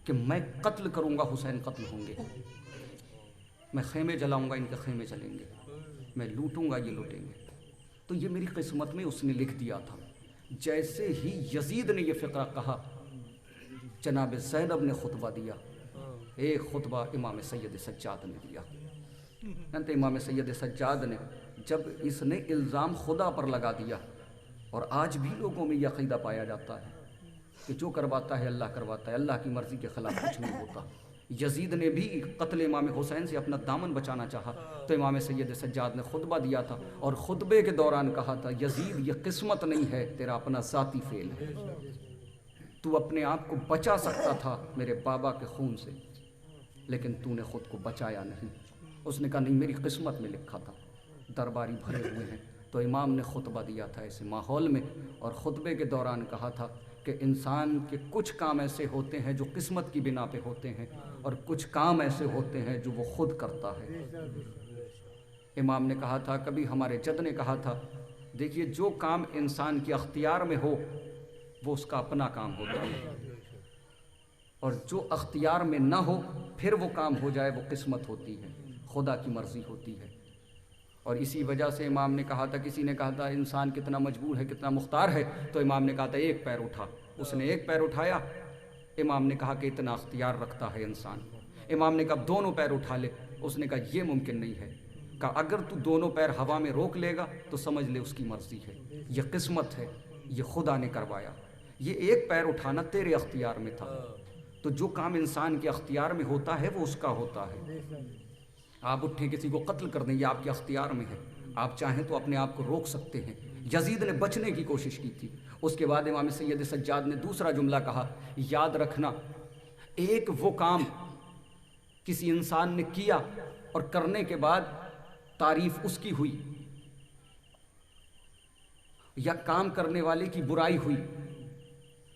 کہ میں قتل کروں گا، حسین قتل ہوں گے، میں خیمے جلاؤں گا، ان کے خیمے جلیں گے، میں لوٹوں گا، یہ لوٹیں گے۔ تو یہ میری قسمت میں اس نے لکھ دیا تھا۔ جیسے ہی یزید نے یہ فقرہ کہا، جناب زینب نے خطبہ دیا، ایک خطبہ امام سید سجاد نے دیا۔ امام سید سجاد نے جب اس نے الزام خدا پر لگا دیا، اور آج بھی لوگوں میں یہ عقیدہ پایا جاتا ہے کہ جو کرواتا ہے اللہ کرواتا ہے، اللہ کی مرضی کے خلاف کچھ نہیں ہوتا۔ یزید نے بھی قتل امام حسین سے اپنا دامن بچانا چاہا، تو امام سید سجاد نے خطبہ دیا تھا، اور خطبے کے دوران کہا تھا یزید یہ قسمت نہیں ہے، تیرا اپنا ذاتی فعل ہے، تو اپنے آپ کو بچا سکتا تھا میرے بابا کے خون سے، لیکن تو نے خود کو بچایا نہیں۔ اس نے کہا نہیں، میری قسمت میں لکھا تھا۔ درباری بھرے ہوئے ہیں، تو امام نے خطبہ دیا تھا ایسے ماحول میں، اور خطبے کے دوران کہا تھا کہ انسان کے کچھ کام ایسے ہوتے ہیں جو قسمت کی بنا پہ ہوتے ہیں، اور کچھ کام ایسے ہوتے ہیں جو وہ خود کرتا ہے۔ امام نے کہا تھا، کبھی ہمارے جد نے کہا تھا، دیکھیے جو کام انسان کے اختیار میں ہو وہ اس کا اپنا کام ہوتا ہے، اور جو اختیار میں نہ ہو پھر وہ کام ہو جائے وہ قسمت ہوتی ہے، خدا کی مرضی ہوتی ہے۔ اور اسی وجہ سے امام نے کہا تھا، کسی نے کہا تھا انسان کتنا مجبور ہے، کتنا مختار ہے، تو امام نے کہا تھا ایک پیر اٹھا۔ اس نے ایک پیر اٹھایا، امام نے کہا کہ اتنا اختیار رکھتا ہے انسان۔ امام نے کہا دونوں پیر اٹھا لے، اس نے کہا یہ ممکن نہیں ہے۔ کہا اگر تو دونوں پیر ہوا میں روک لے گا تو سمجھ لے اس کی مرضی ہے، یہ قسمت ہے، یہ خدا نے کروایا۔ یہ ایک پیر اٹھانا تیرے اختیار میں تھا، تو جو کام انسان کے اختیار میں ہوتا ہے وہ اس کا ہوتا ہے۔ آپ اٹھیں کسی کو قتل کر دیں، یہ آپ کے اختیار میں ہے، آپ چاہیں تو اپنے آپ کو روک سکتے ہیں۔ یزید نے بچنے کی کوشش کی تھی۔ اس کے بعد امام سید سجاد نے دوسرا جملہ کہا، یاد رکھنا ایک وہ کام کسی انسان نے کیا اور کرنے کے بعد تعریف اس کی ہوئی، یا کام کرنے والے کی برائی ہوئی،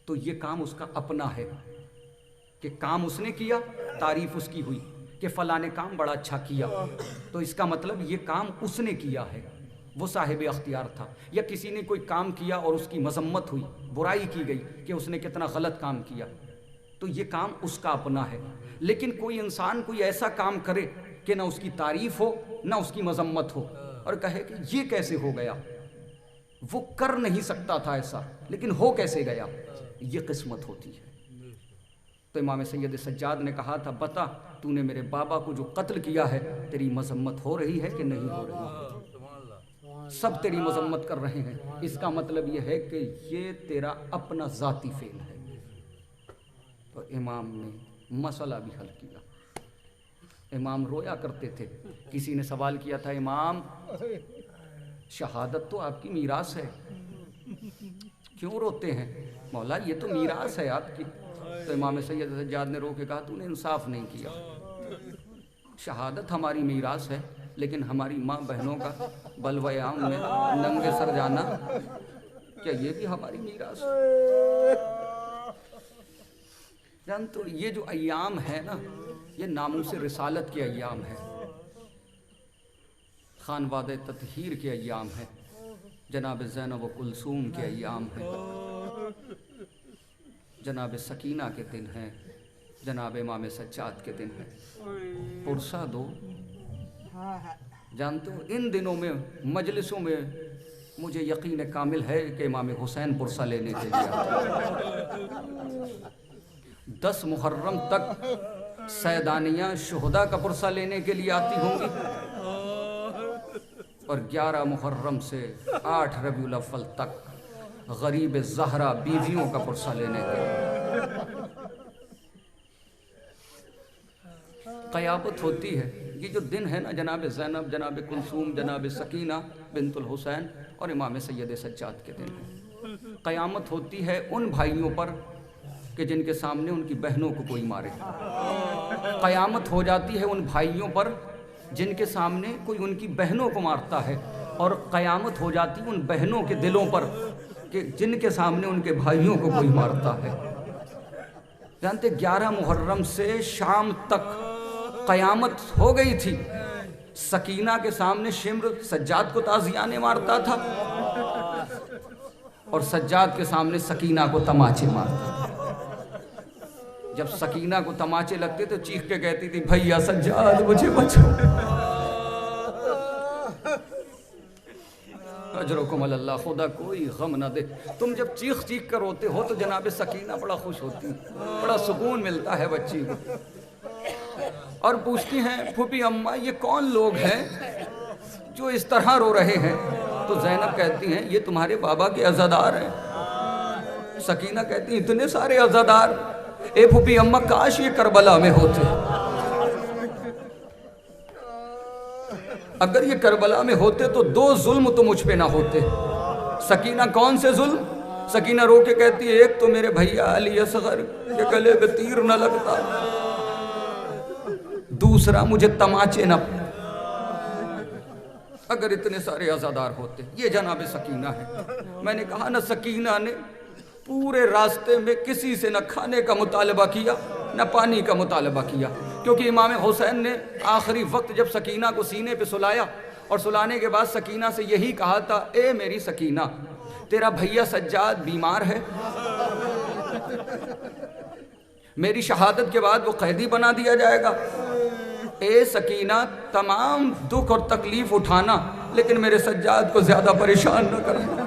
تو یہ کام اس کا اپنا ہے، کہ کام اس نے کیا، تعریف اس کی ہوئی کہ فلاں نے کام بڑا اچھا کیا، تو اس کا مطلب یہ کام اس نے کیا ہے، وہ صاحب اختیار تھا۔ یا کسی نے کوئی کام کیا اور اس کی مذمت ہوئی، برائی کی گئی کہ اس نے کتنا غلط کام کیا، تو یہ کام اس کا اپنا ہے۔ لیکن کوئی انسان کوئی ایسا کام کرے کہ نہ اس کی تعریف ہو نہ اس کی مذمت ہو، اور کہے کہ یہ کیسے ہو گیا، وہ کر نہیں سکتا تھا ایسا لیکن ہو کیسے گیا، یہ قسمت ہوتی ہے۔ تو امام سید سجاد نے کہا تھا، بتا تو نے میرے بابا کو جو قتل کیا ہے، تیری مذمت ہو رہی ہے کہ نہیں ہو رہی؟ سب تیری مذمت کر رہے ہیں، اس کا مطلب یہ ہے کہ یہ تیرا اپنا ذاتی فعل ہے۔ تو امام نے مسئلہ بھی حل کیا۔ امام رویا کرتے تھے۔ کسی نے سوال کیا تھا، امام شہادت تو آپ کی میراث ہے، کیوں روتے ہیں؟ مولا یہ تو میراث ہے آپ کی۔ تو امام سید سجاد نے رو کے کہا، تو نے انصاف نہیں کیا، شہادت ہماری میراث ہے، لیکن ہماری ماں بہنوں کا بلوے عام میں ننگے سر جانا، کیا یہ بھی ہماری میراث ہے؟ تو یہ جو ایام ہے نا، یہ ناموس رسالت کے ایام ہے، خانوادہ تطہیر کے ایام ہے، جناب زینب و کلثوم کے ایام ہیں، جناب سکینہ کے دن ہیں، جناب امام سجاد کے دن ہیں۔ پرسہ دو، جانتے ہو ان دنوں میں مجلسوں میں مجھے یقین کامل ہے کہ امام حسین پرسہ لینے کے لیے آتے ہیں۔ 10 محرم تک سیدانیاں شہداء کا پرسہ لینے کے لیے آتی ہوں گی، اور 11 محرم سے 8 ربیع الاول تک غریب زہرا بیویوں کا پرسہ لینے کے لیے۔ قیامت ہوتی ہے، یہ جو دن ہے نا جناب زینب، جناب کلثوم، جناب سکینہ بنت الحسین اور امام سید سجاد کے دن ہے۔ قیامت ہوتی ہے ان بھائیوں پر کہ جن کے سامنے ان کی بہنوں کو کوئی مارے، قیامت ہو جاتی ہے ان بھائیوں پر جن کے سامنے کوئی ان کی بہنوں کو مارتا ہے، اور قیامت ہو جاتی ان بہنوں کے دلوں پر کہ جن کے سامنے ان کے بھائیوں کو کوئی مارتا ہے۔ جانتے 11 محرم سے شام تک قیامت ہو گئی تھی، سکینہ کے سامنے شمر سجاد کو تازیانے مارتا تھا اور سجاد کے سامنے سکینہ کو تماچے مارتا تھا۔ جب سکینہ کو تماچے لگتے تو چیخ کے کہتی تھی بھیا سجاد مجھے بچاؤ، اجرکم اللہ، خدا کوئی غم نہ دے۔ تم جب چیخ چیخ کر روتے ہو تو جناب سکینہ بڑا خوش ہوتی، بڑا سکون ملتا ہے بچی کو، اور پوچھتی ہیں پھوپھی اماں یہ کون لوگ ہیں جو اس طرح رو رہے ہیں؟ تو زینب کہتی ہیں یہ تمہارے بابا کے عزادار ہیں۔ سکینہ کہتی ہیں اتنے سارے عزادار، اے پھوپھی اماں کاش یہ کربلا میں ہوتے، اگر یہ کربلا میں ہوتے تو 2 ظلم تو مجھ پہ نہ ہوتے۔ سکینہ کون سے ظلم؟ سکینہ رو کے کہتی ہے ایک تو میرے بھیا علی اصغر کے گلے پہ تیر نہ لگتا، دوسرا مجھے تماچے نہ، اگر اتنے سارے عزادار ہوتے۔ یہ جناب سکینہ ہے۔ میں نے کہا نہ سکینہ نے پورے راستے میں کسی سے نہ کھانے کا مطالبہ کیا نہ پانی کا مطالبہ کیا، کیونکہ امام حسین نے آخری وقت جب سکینہ کو سینے پہ سلایا اور سلانے کے بعد سکینہ سے یہی کہا تھا اے میری سکینہ تیرا بھیا سجاد بیمار ہے، میری شہادت کے بعد وہ قیدی بنا دیا جائے گا، اے سکینہ تمام دکھ اور تکلیف اٹھانا لیکن میرے سجاد کو زیادہ پریشان نہ کرنا۔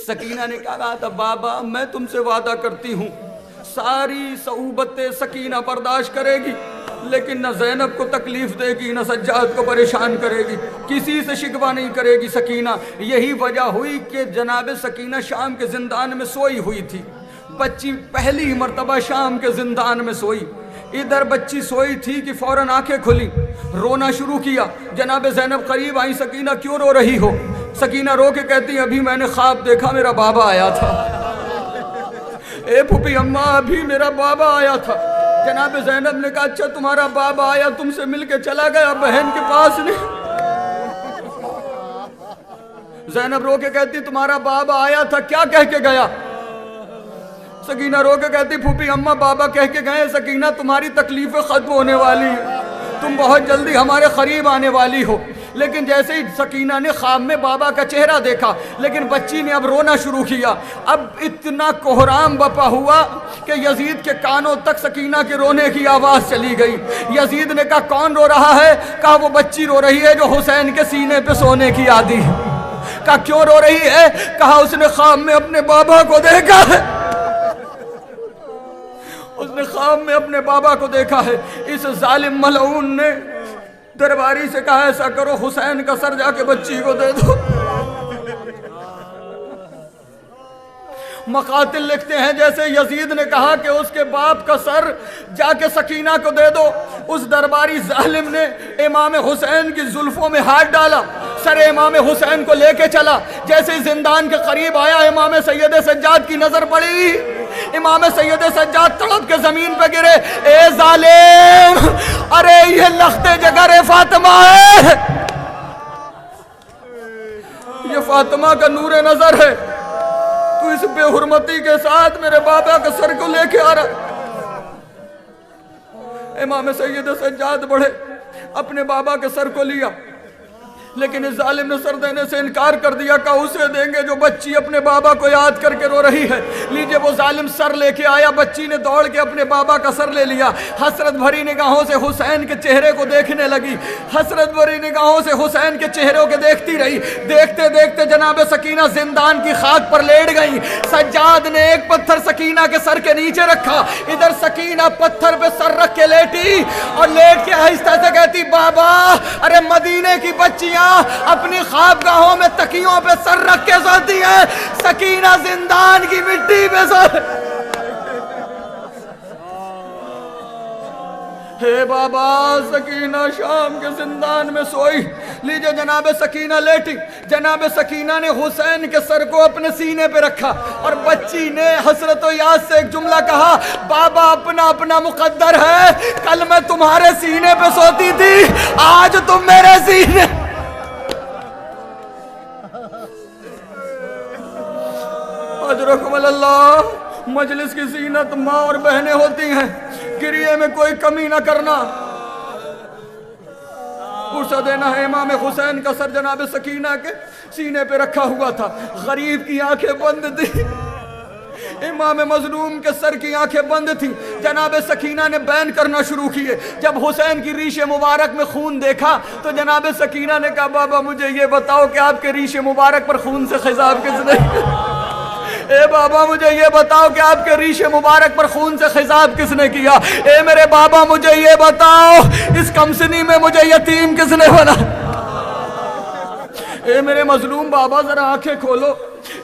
سکینہ نے کہا تھا بابا میں تم سے وعدہ کرتی ہوں ساری صعوبتیں سکینہ برداشت کرے گی، لیکن نہ زینب کو تکلیف دے گی نہ سجاد کو پریشان کرے گی، کسی سے شکوہ نہیں کرے گی سکینہ۔ یہی وجہ ہوئی کہ جناب سکینہ شام کے زندان میں سوئی ہوئی تھی، بچی پہلی مرتبہ شام کے زندان میں سوئی، ادھر بچی سوئی تھی کہ فوراً آنکھیں کھلی، رونا شروع کیا۔ جناب زینب قریب آئی، سکینہ کیوں رو رہی ہو؟ سکینہ رو کے کہتی ابھی میں نے خواب دیکھا میرا بابا آیا تھا، اے پھوپھی اماں ابھی میرا بابا آیا تھا۔ جناب زینب نے کہا اچھا تمہارا بابا آیا تم سے مل کے چلا گیا بہن کے پاس نہیں؟ زینب رو کے کہتی تمہارا بابا آیا تھا کیا کہہ کے گیا؟ سکینہ رو کے کہتی پھوپھی اماں بابا کہہ کے گئے سکینہ تمہاری تکلیفیں ختم ہونے والی ہیں، تم بہت جلدی ہمارے قریب آنے والی ہو۔ لیکن جیسے ہی سکینہ نے خواب میں بابا کا چہرہ دیکھا لیکن بچی نے اب رونا شروع کیا، اب اتنا کوہرام بپا ہوا کہ یزید کے کانوں تک سکینہ کے رونے کی آواز چلی گئی۔ یزید نے کہا کون رو رہا ہے؟ کہا وہ بچی رو رہی ہے جو حسین کے سینے پہ سونے کی عادی ہے۔ کہا کیوں رو رہی ہے؟ کہا اس نے خواب میں اپنے بابا کو دیکھا ہے، اس نے خواب میں اپنے بابا کو دیکھا ہے۔ اس ظالم ملعون نے درباری سے کہا ایسا کرو حسین کا سر جا کے بچی کو دے دو۔ مقاتل لکھتے ہیں جیسے یزید نے کہا کہ اس کے باپ کا سر جا کے سکینہ کو دے دو، اس درباری ظالم نے امام حسین کی زلفوں میں ہاتھ ڈالا، سر امام حسین کو لے کے چلا۔ جیسے زندان کے قریب آیا امام سید سجاد کی نظر پڑی، امام سید سجاد تڑپ کے زمین پہ گرے، اے ظالم ارے یہ لخت جگر فاطمہ ہے، یہ فاطمہ کا نور نظر ہے، تو اس بے حرمتی کے ساتھ میرے بابا کا سر کو لے کے آ رہا۔ امام سید سجاد بڑھے، اپنے بابا کے سر کو لیا، لیکن اس ظالم نے سر دینے سے انکار کر دیا، کہا اسے دیں گے جو بچی اپنے بابا کو یاد کر کے رو رہی ہے۔ لیجئے وہ ظالم سر لے کے آیا، بچی نے دوڑ کے اپنے بابا کا سر لے لیا، حسرت بھری نگاہوں سے حسین کے چہرے کو دیکھنے لگی، حسرت بھری نگاہوں سے حسین کے چہروں کے دیکھتی رہی۔ دیکھتے دیکھتے جناب سکینہ زندان کی خاک پر لیٹ گئی۔ سجاد نے ایک پتھر سکینہ کے سر کے نیچے رکھا، ادھر سکینہ پتھر پہ سر رکھ کے لیٹی اور لیٹ کے آہستہ سے کہتی بابا ارے مدینے کی بچیاں اپنی خوابگاہوں میں تکیوں پہ سر رکھ کے سوتی ہیں، سکینہ زندان کی مٹی پہ سو۔ ہے بابا سکینہ شام کے زندان میں سوئی. لیجئے جناب سکینہ لیٹی. جناب سکینہ نے حسین کے سر کو اپنے سینے پہ رکھا اور بچی نے حسرت و یاد سے ایک جملہ کہا, بابا اپنا اپنا مقدر ہے, کل میں تمہارے سینے پہ سوتی تھی, آج تم میرے سینے. اجرکم اللہ. مجلس کی زینت ماں اور بہنیں ہوتی ہیں, گریے میں کوئی کمی نہ کرنا. پوچھا دینا ہے امام حسین کا سر جناب سکینہ کے سینے پہ رکھا ہوا تھا, غریب کی آنکھیں بند تھی, امام مظلوم کے سر کی آنکھیں بند تھی. جناب سکینہ نے بیان کرنا شروع کیے. جب حسین کی ریش مبارک میں خون دیکھا تو جناب سکینہ نے کہا, بابا مجھے یہ بتاؤ کہ آپ کے ریش مبارک پر خون سے خضاب کس نے, اے بابا مجھے یہ بتاؤ کہ آپ کے ریش مبارک پر خون سے خضاب کس نے کیا. اے میرے بابا مجھے یہ بتاؤ اس کمسنی میں مجھے یتیم کس نے بنا. اے میرے مظلوم بابا ذرا آنکھیں کھولو,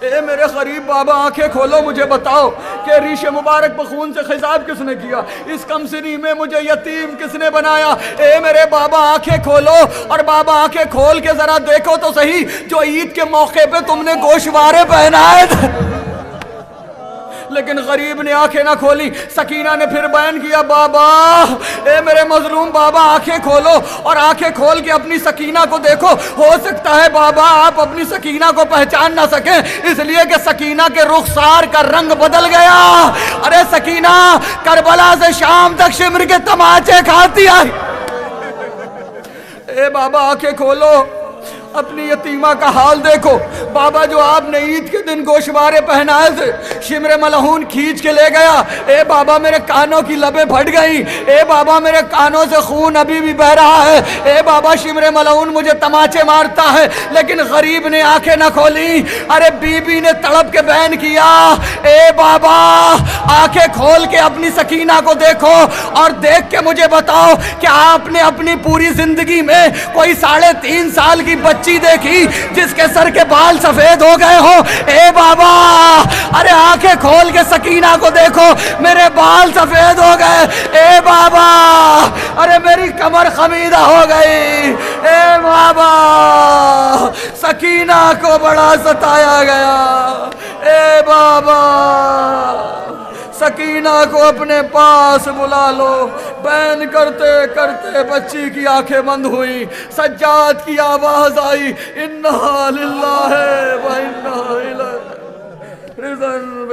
اے میرے غریب بابا آنکھیں کھولو, مجھے بتاؤ کہ ریش مبارک پر خون سے خضاب کس نے کیا, اس کمسنی میں مجھے یتیم کس نے بنایا. اے میرے بابا آنکھیں کھولو, اور بابا آنکھیں کھول کے ذرا دیکھو تو صحیح, جو عید کے موقع پہ تم نے گوشوارے پہنائے تھے. لیکن غریب نے آنکھیں نہ کھولی. سکینہ نے پھر بیان کیا, بابا اے میرے مظلوم بابا آنکھیں کھولو, اور آنکھیں کھول کے اپنی سکینہ کو دیکھو. ہو سکتا ہے بابا آپ اپنی سکینہ کو پہچان نہ سکیں, اس لیے کہ سکینہ کے رخسار کا رنگ بدل گیا. ارے سکینہ کربلا سے شام تک شمر کے تماچے کھاتی آئی. اے بابا آنکھیں کھولو, اپنی یتیمہ کا حال دیکھو. بابا جو آپ نے عید کے دن گوشوارے پہنائے تھے, شمر ملعون کھینچ کے لے گیا. اے بابا میرے کانوں کی لبیں پھٹ گئی, اے بابا میرے کانوں سے خون ابھی بھی بہ رہا ہے. اے بابا شمر ملعون مجھے تماچے مارتا ہے, لیکن غریب نے آنکھیں نہ کھولی. ارے بی بی نے تڑپ کے بیان کیا, اے بابا آنکھیں کھول کے اپنی سکینہ کو دیکھو, اور دیکھ کے مجھے بتاؤ کہ آپ نے اپنی پوری زندگی میں کوئی 3.5 سال کی بچی دیکھی جس کے سر کے بال سفید ہو گئے ہو. اے بابا ارے آنکھیں کھول کے سکینہ کو دیکھو, میرے بال سفید ہو گئے. اے بابا ارے میری کمر خمیدہ ہو گئی. اے بابا سکینہ کو بڑا ستایا گیا. اے بابا سکینہ کو اپنے پاس بلا لو. بیان کرتے کرتے بچی کی آنکھیں بند ہوئی. سجاد کی آواز آئی, انا للہ و انا الیہ راجعون.